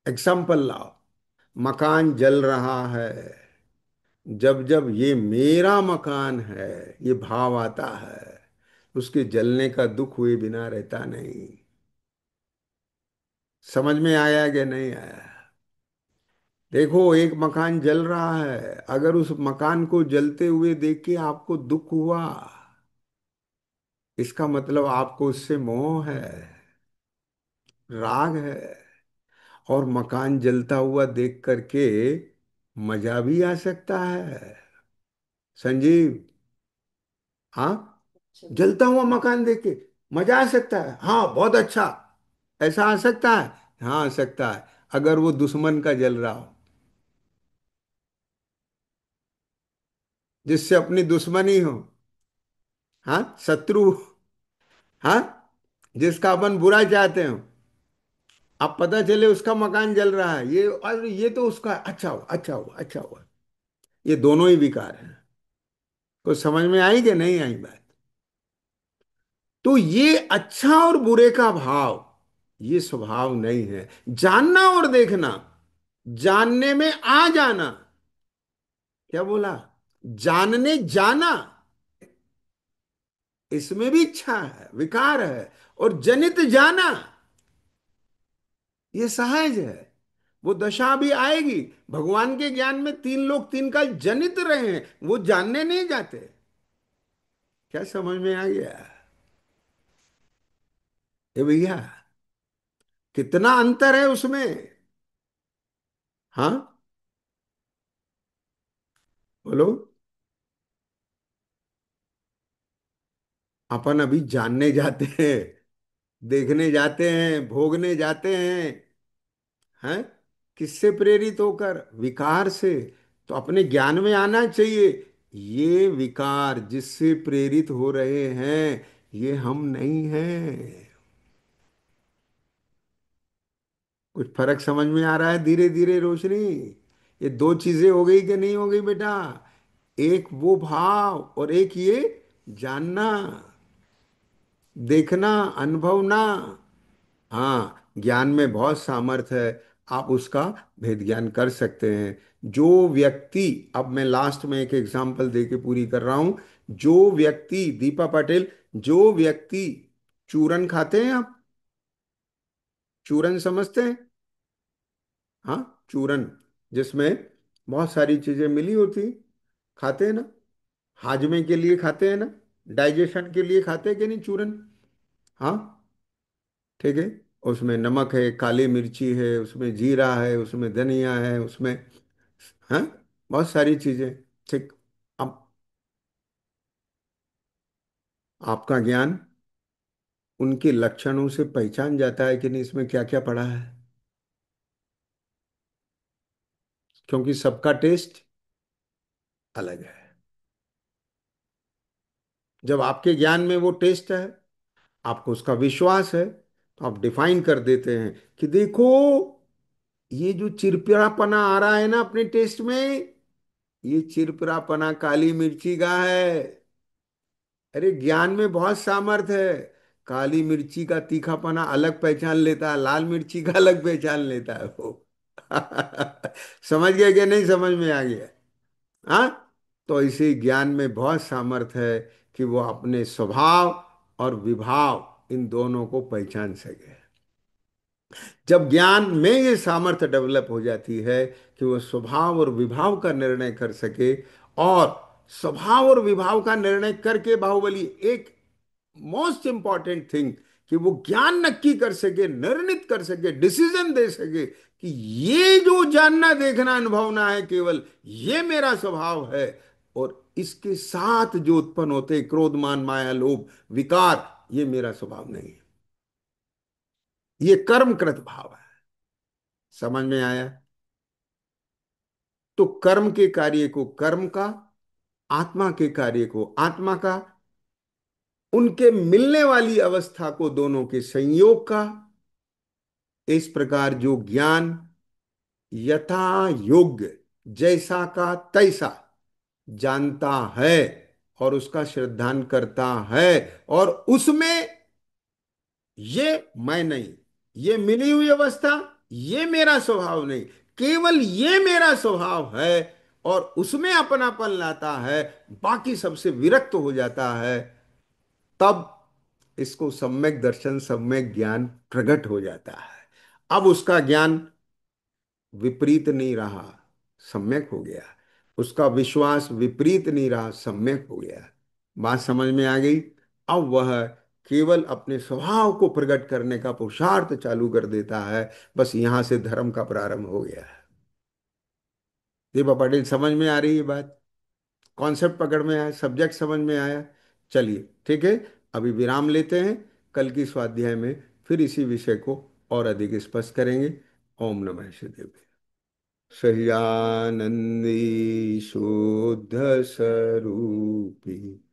एग्जाम्पल लाओ, मकान जल रहा है, जब जब ये मेरा मकान है ये भाव आता है, उसके जलने का दुख हुए बिना रहता नहीं। समझ में आया कि नहीं आया? देखो एक मकान जल रहा है, अगर उस मकान को जलते हुए देख के आपको दुख हुआ, इसका मतलब आपको उससे मोह है, राग है। और मकान जलता हुआ देख करके मजा भी आ सकता है संजीव। हाँ, जलता हुआ मकान देख के मजा आ सकता है, हाँ बहुत अच्छा। ऐसा आ सकता है, हाँ आ सकता है। अगर वो दुश्मन का जल रहा हो, जिससे अपनी दुश्मनी हो, हाँ शत्रु, हाँ जिसका अपन बुरा चाहते हो, अब पता चले उसका मकान जल रहा है, ये अरे ये तो उसका अच्छा हुआ, अच्छा हुआ, अच्छा हुआ। ये दोनों ही विकार हैं। कुछ समझ में आई कि नहीं आई बात? तो ये अच्छा और बुरे का भाव, ये स्वभाव नहीं है। जानना और देखना, जानने में आ जाना, क्या बोला, जानने जाना, इसमें भी इच्छा है, विकार है। और जनित जाना, ये सहज है। वो दशा भी आएगी। भगवान के ज्ञान में तीन लोग तीन काल जनित रहे हैं, वो जानने नहीं जाते। क्या समझ में आ गया? ये भैया, कितना अंतर है उसमें। हाँ, बोलो। अपन अभी जानने जाते हैं, देखने जाते हैं, भोगने जाते हैं, हैं? किससे प्रेरित होकर? विकार से। तो अपने ज्ञान में आना चाहिए, ये विकार जिससे प्रेरित हो रहे हैं, ये हम नहीं हैं। कुछ फर्क समझ में आ रहा है धीरे धीरे रोशनी? ये दो चीजें हो गई कि नहीं हो गई बेटा? एक वो भाव और एक ये जानना, देखना, अनुभवना। हाँ, ज्ञान में बहुत सामर्थ्य है। आप उसका भेद ज्ञान कर सकते हैं। जो व्यक्ति, अब मैं लास्ट में एक एग्जांपल दे के पूरी कर रहा हूं। जो व्यक्ति, दीपा पटेल, जो व्यक्ति चूरन खाते हैं आप? चूरन समझते हैं? हाँ, चूरन, जिसमें बहुत सारी चीजें मिली होती, खाते हैं ना? हाजमे के लिए खाते हैं ना? डाइजेशन के लिए खाते हैं कि नहीं चूरन? हाँ, ठीक है। उसमें नमक है, काली मिर्ची है, उसमें जीरा है, उसमें धनिया है, उसमें, हाँ, बहुत सारी चीजें। ठीक। अब आपका ज्ञान उनके लक्षणों से पहचान जाता है कि नहीं इसमें क्या क्या पड़ा है, क्योंकि सबका टेस्ट अलग है। जब आपके ज्ञान में वो टेस्ट है, आपको उसका विश्वास है, तो आप डिफाइन कर देते हैं कि देखो, ये जो चिरपिरापना आ रहा है ना अपने टेस्ट में, ये चिरपिरापना काली मिर्ची का है। अरे ज्ञान में बहुत सामर्थ है। काली मिर्ची का तीखापना अलग पहचान लेता है, लाल मिर्ची का अलग पहचान लेता है वो। समझ गए कि नहीं समझ में आ गया? हाँ। तो इसी ज्ञान में बहुत सामर्थ है कि वो अपने स्वभाव और विभाव इन दोनों को पहचान सके। जब ज्ञान में ये सामर्थ्य डेवलप हो जाती है कि वो स्वभाव और विभाव का निर्णय कर सके, और स्वभाव और विभाव का निर्णय करके बाहुबली, एक मोस्ट इंपॉर्टेंट थिंग, कि वो ज्ञान नक्की कर सके, निर्णित कर सके, डिसीजन दे सके कि ये जो जानना देखना अनुभवना है, केवल ये मेरा स्वभाव है। और इसके साथ जो उत्पन्न होते क्रोध मान माया लोभ विकार, ये मेरा स्वभाव नहीं है, ये कर्मकृत भाव है। समझ में आया? तो कर्म के कार्य को कर्म का, आत्मा के कार्य को आत्मा का, उनके मिलने वाली अवस्था को दोनों के संयोग का, इस प्रकार जो ज्ञान यथा योग्य, जैसा का तैसा जानता है और उसका श्रद्धान करता है, और उसमें ये मैं नहीं, ये मिली हुई अवस्था, ये मेरा स्वभाव नहीं, केवल ये मेरा स्वभाव है, और उसमें अपनापन लाता है, बाकी सबसे विरक्त हो जाता है, तब इसको सम्यक दर्शन, सम्यक ज्ञान प्रकट हो जाता है। अब उसका ज्ञान विपरीत नहीं रहा, सम्यक हो गया। उसका विश्वास विपरीत नहीं रहा, सम्यक हो गया। बात समझ में आ गई? अब वह केवल अपने स्वभाव को प्रकट करने का पुरुषार्थ चालू कर देता है। बस यहां से धर्म का प्रारंभ हो गया है। दीपा पाटिल, समझ में आ रही है बात? कॉन्सेप्ट पकड़ में आया, सब्जेक्ट समझ में आया? चलिए ठीक है, अभी विराम लेते हैं। कल की स्वाध्याय में फिर इसी विषय को और अधिक स्पष्ट करेंगे। ओम नमः शिवाय। सह्यानंदी शुद्ध स्वरूपी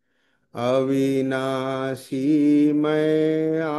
अविनाशी मैं